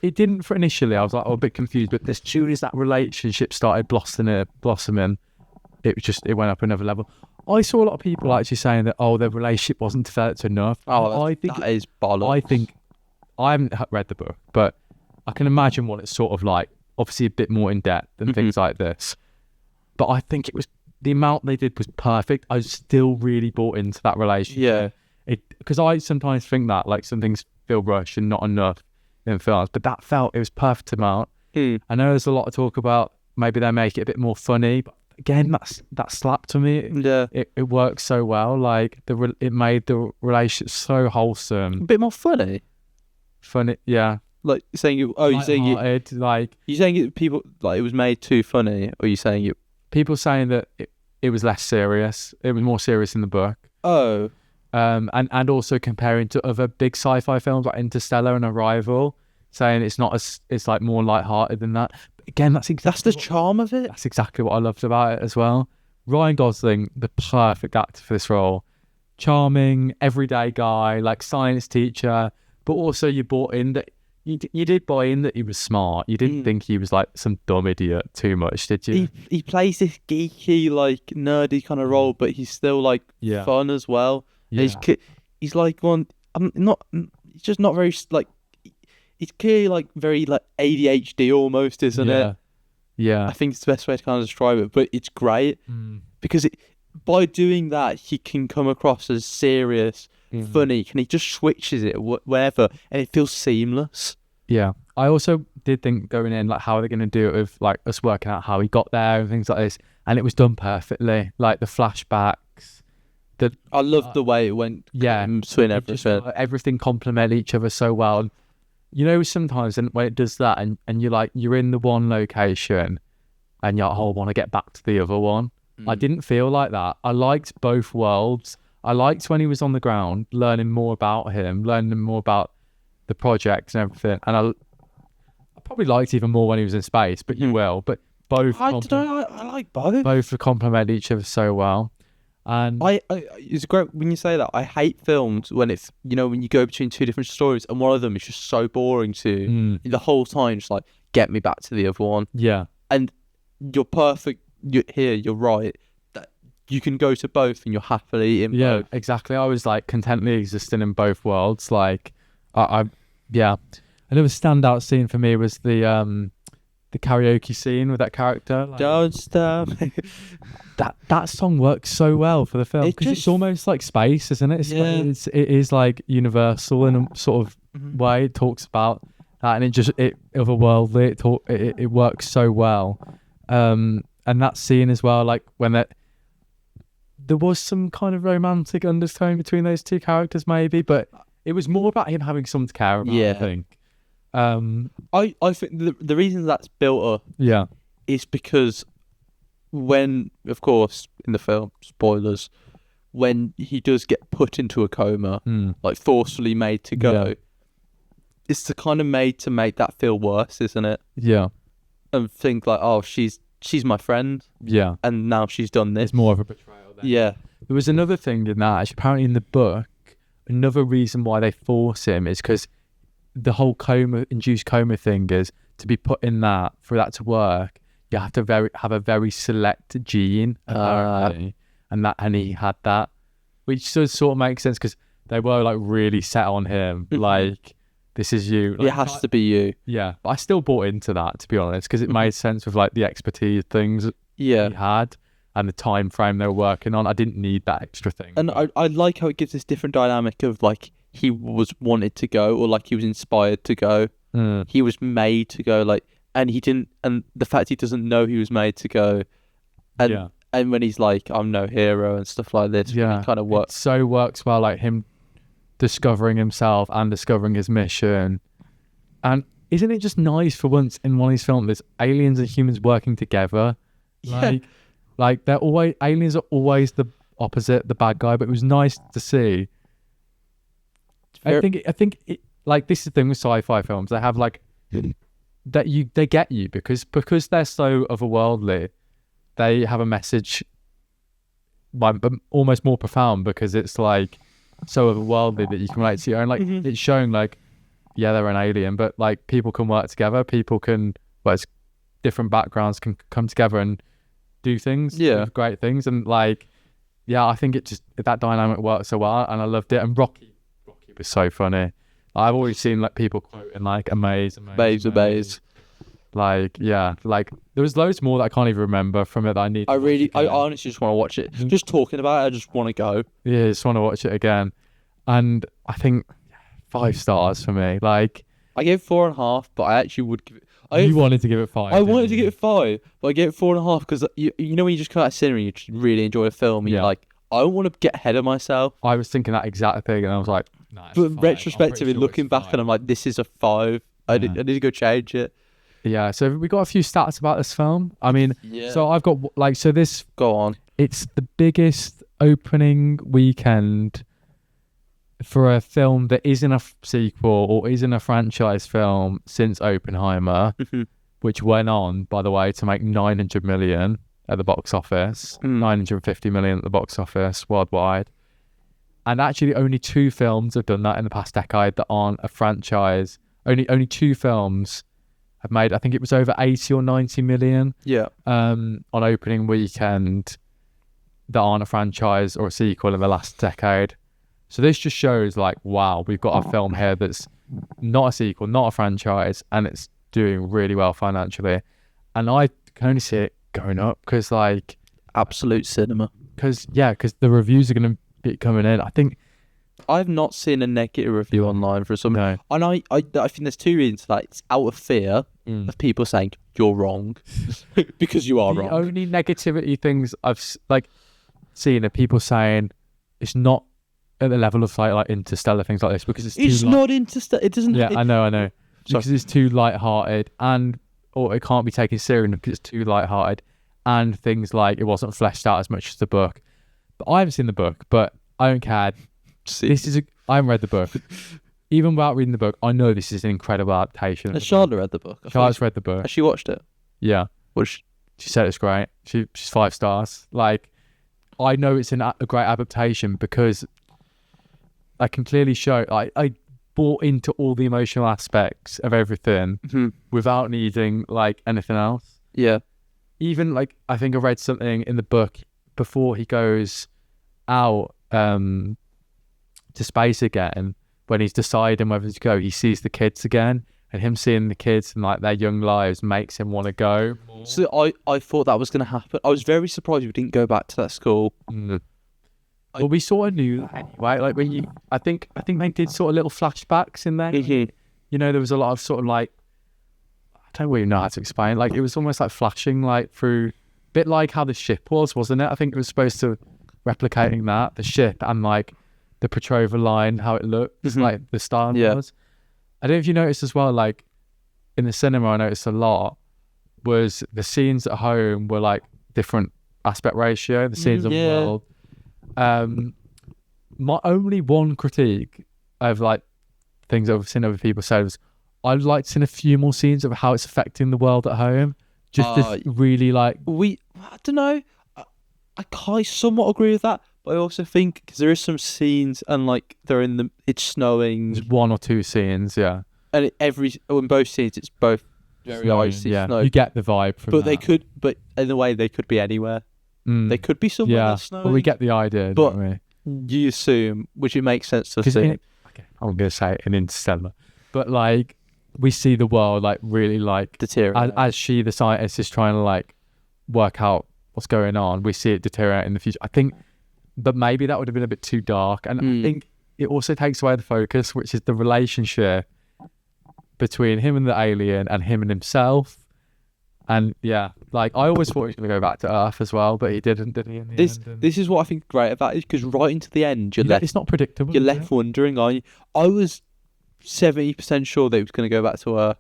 it didn't for initially. I was like, a bit confused. But as soon as that relationship started blossoming, it went up another level. I saw a lot of people actually saying that their relationship wasn't developed enough. I think that is bollocks. I think I haven't read the book, but I can imagine what it's sort of like. Obviously, a bit more in depth than things like this. But I think it was the amount they did was perfect. I was still really bought into that relationship. Yeah. Because I sometimes think that like some things feel rushed and not enough in films, but it was perfect amount. I know there's a lot of talk about maybe they make it a bit more funny, but again, that slapped to me. Yeah. It works so well. Like it made the relationship so wholesome. A bit more funny. Funny, yeah. Like saying you. Oh, you're saying it. Like You saying it? People like it was made too funny, or you saying it? people saying that it was less serious. It was more serious in the book. Oh. And also comparing to other big sci-fi films like Interstellar and Arrival, saying it's not it's like more lighthearted than that. But again, that's the charm of it. That's exactly what I loved about it as well. Ryan Gosling, the perfect actor for this role. Charming, everyday guy, like science teacher, but also you bought in that you did buy in that he was smart. You didn't think he was like some dumb idiot too much, did you? He plays this geeky, like nerdy kind of role, but he's still like fun as well. Yeah. He's like one. I'm not. He's just not very like. He's clearly like very like ADHD almost, isn't it? Yeah. I think it's the best way to kind of describe it. But it's great because by doing that he can come across as serious, funny. He just switches it wherever, and it feels seamless. Yeah. I also did think going in like how are they going to do it with like us working out how he got there and things like this, and it was done perfectly. Like the flashbacks. I loved the way it went. Swing everything. Everything complemented each other so well. And, you know, sometimes when it does that, and you're in the one location, and you're like, I want to get back to the other one. I didn't feel like that. I liked both worlds. I liked when he was on the ground, learning more about him, learning more about the project and everything. And I probably liked even more when he was in space, but you will. But both. I like both. Both complement each other so well. And it's great when you say that. I hate films when it's, when you go between two different stories and one of them is just so boring to the whole time, just like, get me back to the other one. Yeah. And you're perfect. You're right. That you can go to both and you're happily in both. Yeah, exactly. I was like contently existing in both worlds. Like, Another standout scene for me was the karaoke scene with that character. Like, don't stop. that song works so well for the film because it's almost like space, isn't it? It is like universal in a sort of way. It talks about that, and it otherworldly. It works so well. And that scene as well, like when there was some kind of romantic undertone between those two characters, maybe, but it was more about him having someone to care about. I think. I think the reason that's built up, is because when, of course, in the film, spoilers, when he does get put into a coma, like forcefully made to go, it's the kind of made to make that feel worse, isn't it? Yeah. And think like, oh, she's my friend. Yeah. And now she's done this. It's more of a betrayal then. Yeah. There was another thing in that, actually, apparently in the book, another reason why they force him is because the whole induced coma thing is to be put in that, for that to work, you have to have a very select gene, apparently. And he had that, which does sort of make sense because they were like really set on him, like, this is you. Like, it has to be you. Yeah, but I still bought into that, to be honest, because it made sense with like the expertise things he had and the time frame they were working on. I didn't need that extra thing. And I like how it gives this different dynamic of like he was wanted to go, or like he was inspired to go. He was made to go, like, and he didn't. And the fact he doesn't know he was made to go, and when he's like, I'm no hero and stuff like this, it kind of works. It so works well, like him discovering himself and discovering his mission, and isn't it just nice for once in one of these films, there's aliens and humans working together? Yeah. Like they're always, aliens are always the opposite, the bad guy, but it was nice to see. I think it, like, this is the thing with sci-fi films. They have like they get you because they're so otherworldly. They have a message, like, but almost more profound because it's like so otherworldly that you can relate to. And like it's showing like, yeah, they're an alien, but like people can work together. People can, well, it's different backgrounds can come together and do things. Yeah, great things. And like, yeah, I think it just, that dynamic worked so well, and I loved it. And Rocky was so funny. I've always seen like people quoting like amaze. Like, yeah, like there was loads more that I can't even remember from it that I need. I honestly just want to watch it. Just talking about it, I just want to go. Yeah, just want to watch it again. And I think 5 stars for me. Like, I gave 4.5, but I actually would give it. You wanted to give it 5. I wanted to give it 5, but I gave it 4.5 because you know when you just come out of cinema and you just really enjoy a film, and you're like, I don't want to get ahead of myself. I was thinking that exact thing, and I was like, nah, it's but 5. retrospectively, looking back, and I'm like, this is a 5. I need to go change it. Yeah, so we got a few stats about this film. I mean, so I've got like, so this, go on. It's the biggest opening weekend for a film that isn't a sequel or isn't a franchise film since Oppenheimer, which went on, by the way, to make 900 million at the box office, 950 million at the box office worldwide. And actually only 2 films have done that in the past decade that aren't a franchise. Only 2 films have made, I think it was over 80 or 90 million on opening weekend that aren't a franchise or a sequel in the last decade. So this just shows like, wow, we've got a film here that's not a sequel, not a franchise, and it's doing really well financially. And I can only see it going up because like absolute cinema. Because the reviews are going to be coming in. I think I've not seen a negative review online for something. No. And I think there's 2 reasons for that. It's out of fear of people saying you're wrong because you are wrong. The only negativity things I've seen are people saying it's not at the level of like Interstellar, things like this, because it's not Interstellar. It doesn't. Yeah, I know. Because it's too light-hearted, or it can't be taken seriously because it's too light-hearted, and things like it wasn't fleshed out as much as the book. But I haven't seen the book, but I don't care. I haven't read the book. Even without reading the book, I know this is an incredible adaptation. Has Charlotte read the book? Charlotte's read the book. Has she watched it? Yeah. Which she said it's great. She's 5 stars. Like, I know it's a great adaptation because I can clearly show I bought into all the emotional aspects of everything without needing like anything else. Yeah. Even like, I think I read something in the book before he goes out to space again, when he's deciding whether to go, he sees the kids again, and him seeing the kids and like their young lives makes him want to go more. So I thought that was going to happen. I was very surprised we didn't go back to that school. Well, we sort of knew that anyway. Like when I think they did sort of little flashbacks in there. You know, there was a lot of sort of like, I don't really know how to explain. Like it was almost like flashing like through, a bit like how the ship was, wasn't it? I think it was supposed to replicating that, the ship and like the Petrova line, how it looked, like the style was. I don't know if you noticed as well, like in the cinema, I noticed a lot was the scenes at home were like different aspect ratio, the scenes of the world. My only one critique of like things I've seen other people say was I'd like to see a few more scenes of how it's affecting the world at home. Just to really like, I don't know. I somewhat agree with that, but I also think because there is some scenes and like it's snowing. There's 1 or 2 scenes, yeah. And in both scenes it's both very icy, yeah. snow. You get the vibe from that. But in a way they could be anywhere. They could be somewhere that's snowing. Well, we get the idea, don't we? You assume, which it makes sense to assume. I'm going to say it in Interstellar, but like we see the world like really like deteriorate as she, the scientist, is trying to like work out what's going on. We see it deteriorate in the future. I think, but maybe that would have been a bit too dark, and I think it also takes away the focus, which is the relationship between him and the alien and him and himself. And yeah, like I always thought he was going to go back to Earth as well, but he didn't, did he? This is what I think great about it, because right into the end, it's not predictable. You're left wondering, are you? I was 70% sure that he was going to go back to Earth.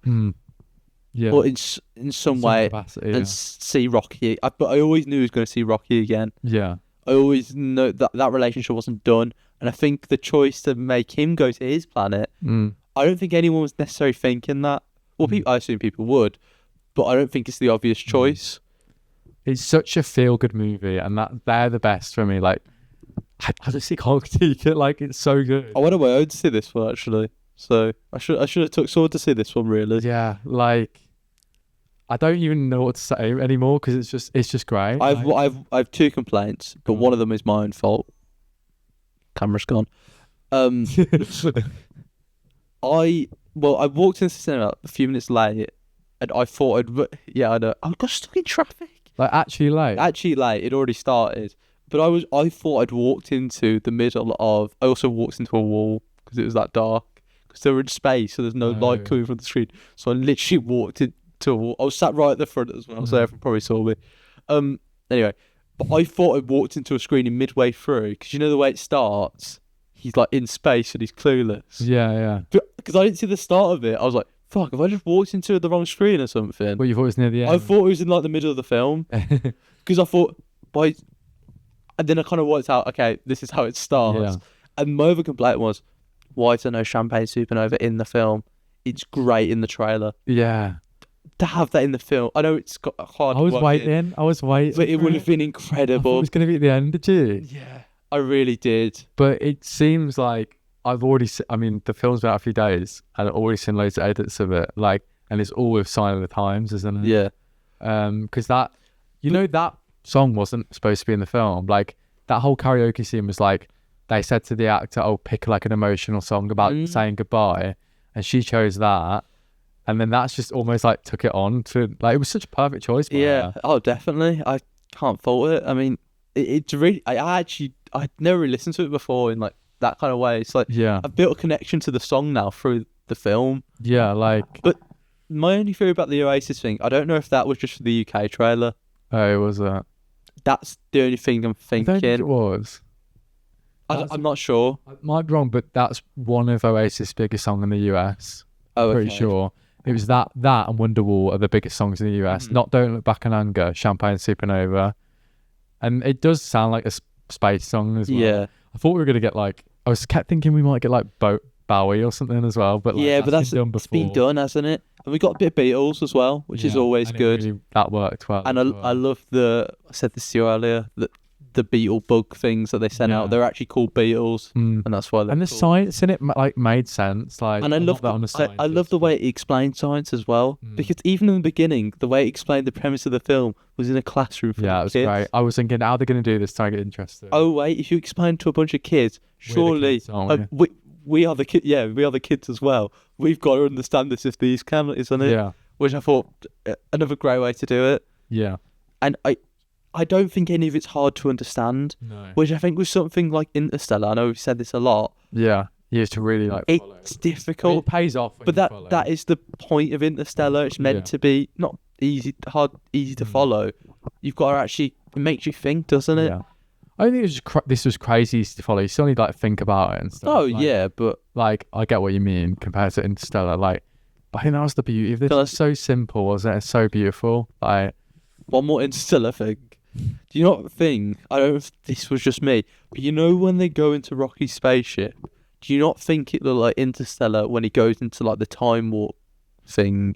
Yeah. Or in some way, capacity, and see Rocky. But I always knew he was going to see Rocky again. Yeah. I always know that relationship wasn't done. And I think the choice to make him go to his planet, I don't think anyone was necessarily thinking that. Well, I assume people would, but I don't think it's the obvious choice. It's such a feel-good movie, and they're the best for me. Like, I just can't critique it. Like, it's so good. I went on my own to see this one, actually. So I should have took someone to see this one, really. Yeah, like, I don't even know what to say anymore because it's just great. I have two complaints, but one of them is my own fault. Camera's gone. I walked into the cinema a few minutes late, and I thought I know. I got stuck in traffic. Like, actually late? Actually late. It already started. But I thought I'd walked into the middle of... I also walked into a wall because it was that dark. Because they were in space, so there's no light coming from the screen. So I literally walked into a wall. I was sat right at the front as well, so everyone probably saw me. Anyway, but I thought I'd walked into a screening midway through, because you know the way it starts? He's like in space and he's clueless. Yeah. Because I didn't see the start of it. I was like, fuck, have I just walked into the wrong screen or something? Well, you thought it was near the end? I thought it was in like the middle of the film. Because I thought, and then I kind of worked out, okay, this is how it starts. Yeah. And my other complaint was, why is there no Champagne Supernova in the film? It's great in the trailer. Yeah. To have that in the film, I know it's got hard. I was waiting, but it would have been I incredible. thought it was going to be at the end, did you? Yeah, I really did. But it seems like I've already the film's been out a few days, and I've already seen loads of edits of it, like, and it's all with Sign of the Times, isn't it? Yeah. Because that song wasn't supposed to be in the film. Like, that whole karaoke scene was like, they said to the actor, "Oh, pick like an emotional song about saying goodbye," and she chose that, and then that's just almost like took it on to, like, it was such a perfect choice. Yeah. Oh, definitely. I can't fault it. I mean, it's really. I'd never really listened to it before in like that kind of way. It's like, I've built a connection to the song now through the film. Yeah, like. But my only theory about the Oasis thing, I don't know if that was just for the UK trailer. Oh, was that? That's the only thing I'm thinking. I don't think it was. I'm not sure. I might be wrong, but that's one of Oasis' biggest songs in the US. Oh, okay. Pretty sure. It was that and Wonderwall are the biggest songs in the US. Not Don't Look Back in Anger, Champagne Supernova. And it does sound like a space song as well. Yeah. I thought we were going to get like... I kept thinking we might get like Bowie or something as well. But like, that's been done before. It's been done, hasn't it? And we got a bit of Beatles as well, which is always good. Really, that worked well. And I love I said this to you earlier, the Beatle bug things that they sent out. They're actually called Beatles, and that's why. And the science in it like made sense. Like, and I love I love the way it explained science as well, because even in the beginning, the way it explained the premise of the film was in a classroom. For it was kids. Great. I was thinking, how are they going to do this to get interested? Oh wait, if you explain to a bunch of kids, surely we are the kids. Yeah, we are the kids as well. We've got to understand this if these can, isn't it? Yeah. Which I thought another great way to do it. Yeah. And I don't think any of it's hard to understand. No. Which I think was something like Interstellar. I know we've said this a lot. Yeah. You have to really like follow. It's difficult. It pays off. But that is the point of Interstellar. It's meant to be not easy to follow. You've got to actually, it makes you think, doesn't it? Yeah. I think this was crazy easy to follow. You still need like think about it and stuff. Oh, yeah, but like, I get what you mean compared to Interstellar. Like, but I think that was the beauty of this. It's so simple, wasn't it? It's so beautiful. Like, one more Interstellar thing. Do you not think, I don't know if this was just me, but you know when they go into Rocky's spaceship, do you not think it looked like Interstellar when he goes into like the time warp thing?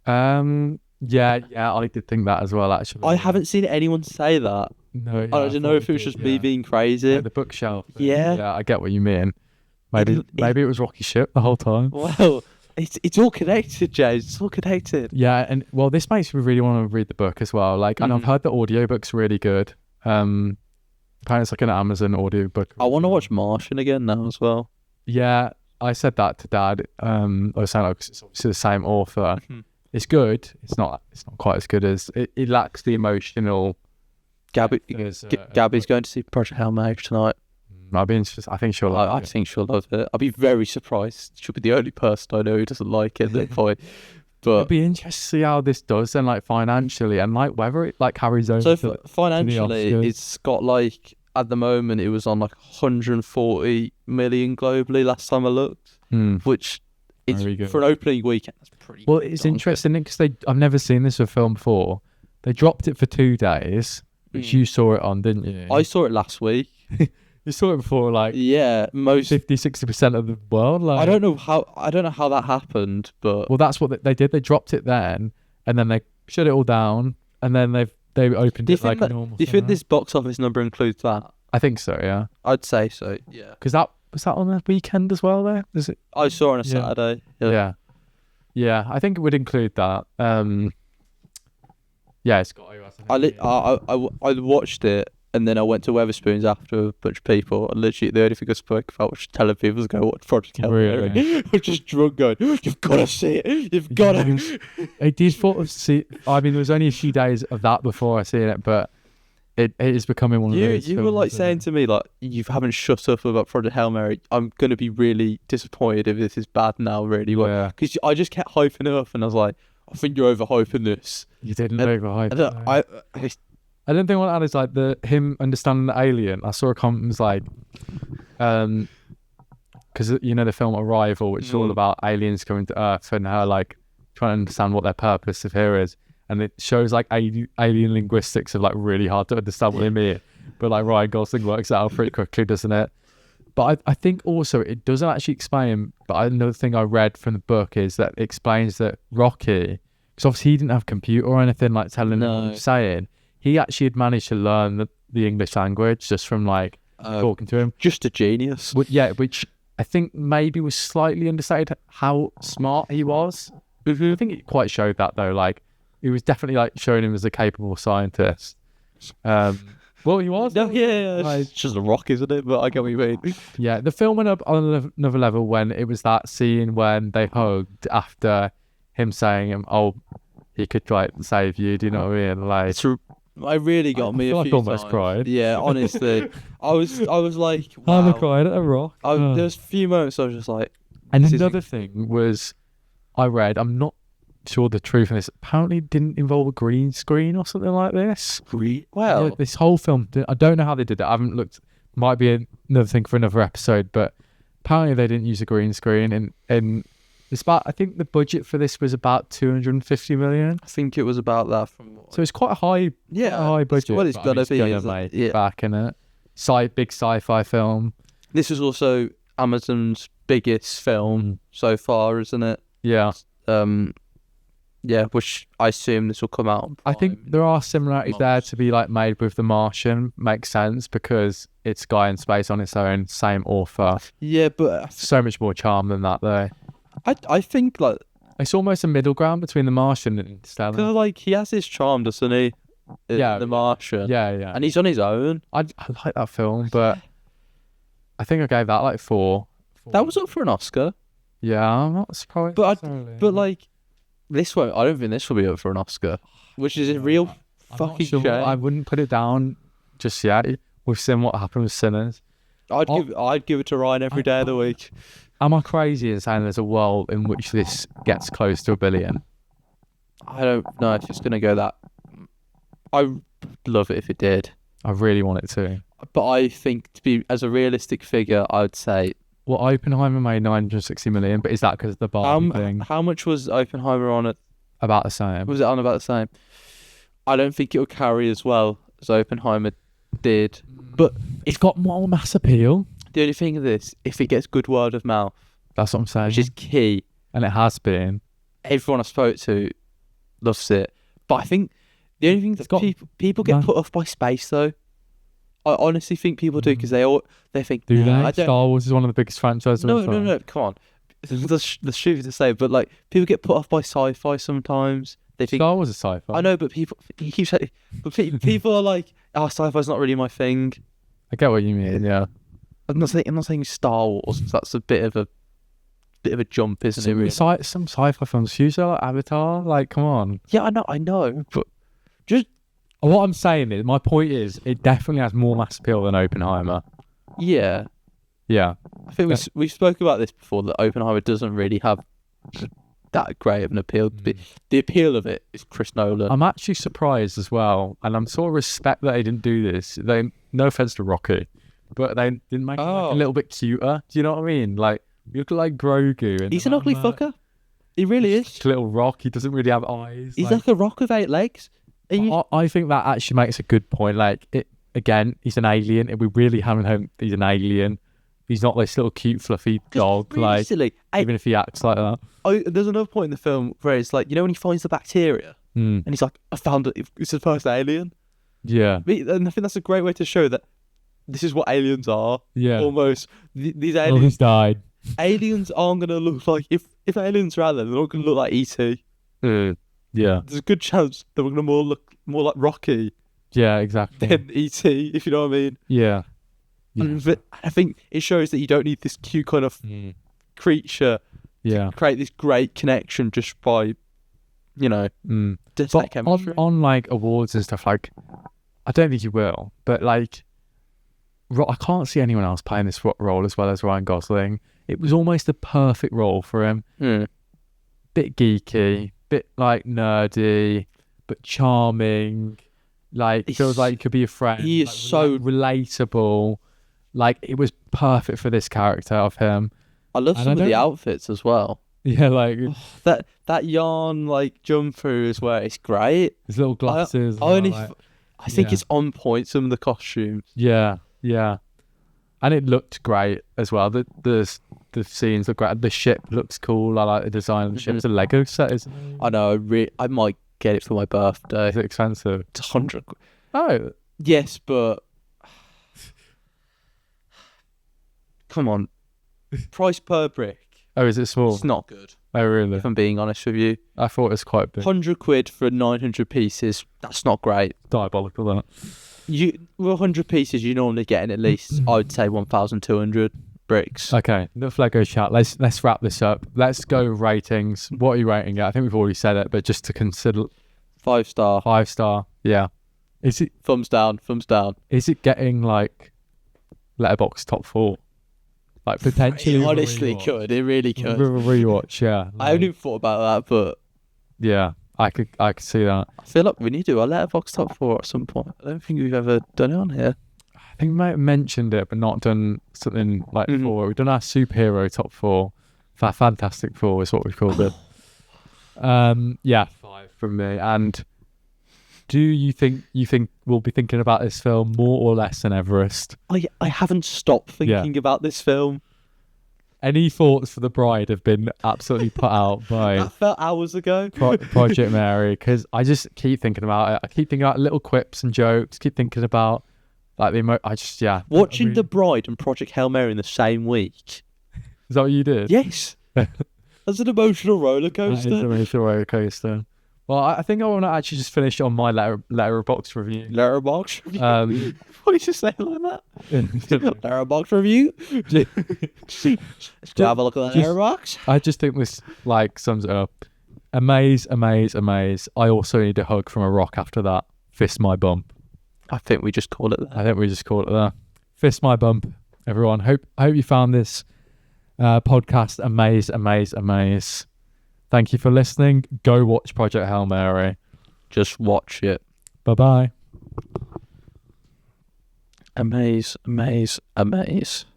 Yeah, I did think that as well, actually. I haven't seen anyone say that. No, I don't know if it was just me being crazy. Like the bookshelf. Yeah, I get what you mean. Maybe it was Rocky's ship the whole time. Well, it's all connected, James. It's all connected. Yeah, and well, this makes me really want to read the book as well. Like, and I've heard the audiobook's really good. Apparently it's like an Amazon audiobook. I want to watch Martian again now as well. Yeah, I said that to Dad. I was saying, like, it's obviously the same author. It's good. It's not quite as good as it lacks the emotional. Gabby's going to see Project Hail Mary tonight. I think she'll love it. I think she'll love it. I'll be very surprised. She'll be the only person I know who doesn't like it at that point. But it'd be interesting to see how this does, and like financially, and like whether it like carries over. So financially, it's got like, at the moment it was on like 140 million globally last time I looked. which is Very good. for an opening weekend. That's pretty. Well, it's darn interesting because I've never seen this film before. They dropped it for 2 days, which you saw it on, didn't you? good. I saw it last week. You saw it before, like Yeah, most. 50-60% of the world. Like, I don't know how that happened, but Well, that's what they did. They dropped it then, and then they shut it all down, and then they opened do you it like think a normal. do you think cinema. this box office number includes that? I think so. Yeah, I'd say so. Yeah. because that was that on the weekend as well. There is it? I saw it on a Yeah. Saturday. Yeah. I think it would include that. Yeah, it's got iOS. I watched it, and then I went to Weatherspoons after a bunch of people, and literally the only thing I spoke about was telling people to go watch Project Hail Mary. Really? I was just drunk going, you've got to see it, you've got to. I did sort of see. I mean, there was only a few days of that before I seen it, but it is becoming one of those. You were films, like isn't saying it? to me, like, you haven't shut up about Project Hail Mary. I'm going to be really disappointed if this is bad now, really. Yeah. Because I just kept hyping it up, and I was like, I think you're overhyping this. You didn't And- overhype. And it, though. I don't think what that is like him understanding the alien. I saw a comment was like, because you know the film Arrival, which is all about aliens coming to Earth and her like trying to understand what their purpose of here is, and it shows like alien linguistics of like really hard to understand what they mean, but like Ryan Gosling works it out pretty quickly, doesn't it? But I think also it doesn't actually explain. But another thing I read from the book is that it explains that Rocky, because obviously he didn't have a computer or anything like telling him what he was saying. He actually had managed to learn the English language just from like talking to him. Just a genius. Which I think maybe was slightly understated how smart he was. I think it quite showed that though. Like it was definitely like showing him as a capable scientist. Well, he was. No, yeah. Like, It's just a rock, isn't it? But I get what you mean. yeah, the film went up on another level when it was that scene when they hugged after him saying, "Oh, he could like save you." Do you know what I mean? Like, I really got me feel a like few I almost times. cried. Yeah, honestly, I was like, wow. I'm crying at a rock. There was a few moments I was just like, And this is- another thing was, I read, I'm not sure the truth in this, apparently it didn't involve a green screen or something like this. well, Yeah, this whole film, I don't know how they did it. I haven't looked, might be another thing for another episode, but apparently they didn't use a green screen. And it's about, I think the budget for this was about 250 million. I think it was about that. So it's quite a high, Yeah, quite a high budget. well, it's but I mean, gotta be, gonna isn't it? make Yeah. back in it. Big sci-fi film. This is also Amazon's biggest film so far, isn't it? Yeah. Yeah, which I assume this will come out on I think Prime. there are similarities there to be like made with The Martian. Makes sense because it's Guy in Space on its own, same author. Yeah, but So much more charm than that though. I think like It's almost a middle ground between The Martian and Interstellar. because like he has his charm, doesn't he? In Yeah, The Martian. Yeah, yeah. And he's on his own. I like that film, but I think I gave that like 4. That was up for an Oscar. Yeah, I'm not surprised. But necessarily. But like this one, I don't think this will be up for an Oscar, which is a real I'm not fucking sure. shame. I wouldn't put it down just yet. We've seen what happened with Sinners. I'd give it to Ryan every day of the week. Am I crazy in saying there's a world in which this gets close to 1 billion? I don't know if it's gonna go that. I love it if it did, I really want it to. but I think to be as a realistic figure, I would say Well, Oppenheimer made 960 million, but is that because of the Barbie thing? how much was Oppenheimer on it? About the same. Was it on about the same? I don't think it'll carry as well as Oppenheimer did. But It's got more mass appeal. the only thing of this, if it gets good word of mouth, That's what I'm saying. which is key, And it has been. everyone I spoke to loves it. But I think the only thing It's that got people get man- put off by space though. I honestly think people do because they think Do they? I don't. Star Wars is one of the biggest franchises. No, of all no, time. no. Come on, the stupid to say, but like people get put off by sci-fi sometimes. They think Star Wars is sci-fi. I know, but people you keep saying, but people are like, oh, sci-fi's not really my thing. I get what you mean. Yeah. I'm not saying Star Wars. That's a bit of a jump, isn't it? Really? Some sci-fi films, usually like Avatar. Like, come on. Yeah, I know, but just What I'm saying is, my point is, it definitely has more mass appeal than Oppenheimer. yeah. Yeah. I think we spoke about this before that Oppenheimer doesn't really have that great of an appeal. The appeal of it is Chris Nolan. I'm actually surprised as well, and I'm sort of respect that they didn't do this. No offense to Rocky, but they didn't make it like Oh. a little bit cuter. Do you know what I mean? Like, You look like Grogu. He's an ugly fucker. He really is. Little rock. He doesn't really have eyes. He's like a rock with 8 legs. I think that actually makes a good point. Like, again, he's an alien, and we really haven't home he's an alien. He's not this little cute fluffy dog. Really like, silly. even if he acts like that. There's another point in the film where it's like, when he finds the bacteria, and he's like, I found it. It's the first alien. Yeah. And I think that's a great way to show that this is what aliens are. Yeah. Almost. These Oh, aliens. he's died. Aliens aren't going to look like, if aliens are out there, they're not going to look like E.T. Yeah. There's a good chance that we're going to look more like Rocky Yeah, exactly. than E.T., if you know what I mean. Yeah. And I think it shows that you don't need this cute kind of creature to create this great connection just by, just But that chemistry. on like awards and stuff, like, I don't think you will, but like, I can't see anyone else playing this role as well as Ryan Gosling. It was almost the perfect role for him. Bit geeky, bit like nerdy, but charming. Like, feels like he could be a friend. He is like, so relatable. Like, it was perfect for this character of him. I love some of the outfits as well. Yeah, like that yarn like jumper as well. It's great. his little glasses. I think it's on point. Some of the costumes. Yeah, and it looked great as well. The scenes look great. The ship looks cool. I like the design of the ship. It's a Lego set, isn't it? I know. I might get it for my birthday. Is it expensive? It's 100. Oh, yes, but come on, price per brick. Oh, is it small? It's not good. Oh, really? If I'm being honest with you, I thought it was quite big. 100 quid for 900 pieces. That's not great. Diabolical, that. With 100 pieces, you're normally getting at least, I would say, 1,200 bricks. Okay, enough Lego chat. Let's wrap this up. Let's go ratings. What are you rating it? I think we've already said it, but just to consider. 5 star. 5 star. Yeah. Is it? Thumbs down. Thumbs down. Is it getting like Letterboxd top 4? Like, potentially. It honestly could. It really could. Rewatch. Yeah. I haven't even thought about that, but yeah, I could see that. I feel like we need to do a Letterboxd top 4 at some point. I don't think we've ever done it on here. I think we might have mentioned it, but not done something like 4. We've done our superhero top 4. Fantastic 4 is what we've called it. Yeah, 5 from me. And do you think we'll be thinking about this film more or less than Everest? I haven't stopped thinking about this film. Any thoughts for The Bride have been absolutely put out by That felt hours ago. Project Mary, because I just keep thinking about it. I keep thinking about little quips and jokes. Keep thinking about like Watching The Bride and Project Hail Mary in the same week. Is that what you did? Yes. That's an emotional roller coaster. That is an emotional roller coaster. Well, I think I want to actually just finish on my letterbox review. Letterbox review? What did you say like that? Letterbox review? Let's have a look at that letterbox. I just think this like sums it up. Amaze. I also need a hug from a rock after that. Fist my bump. I think we just call it that. Fist my bump, everyone. Hope you found this podcast amaze. Thank you for listening. Go watch Project Hail Mary. Just watch it. Bye-bye. Amaze.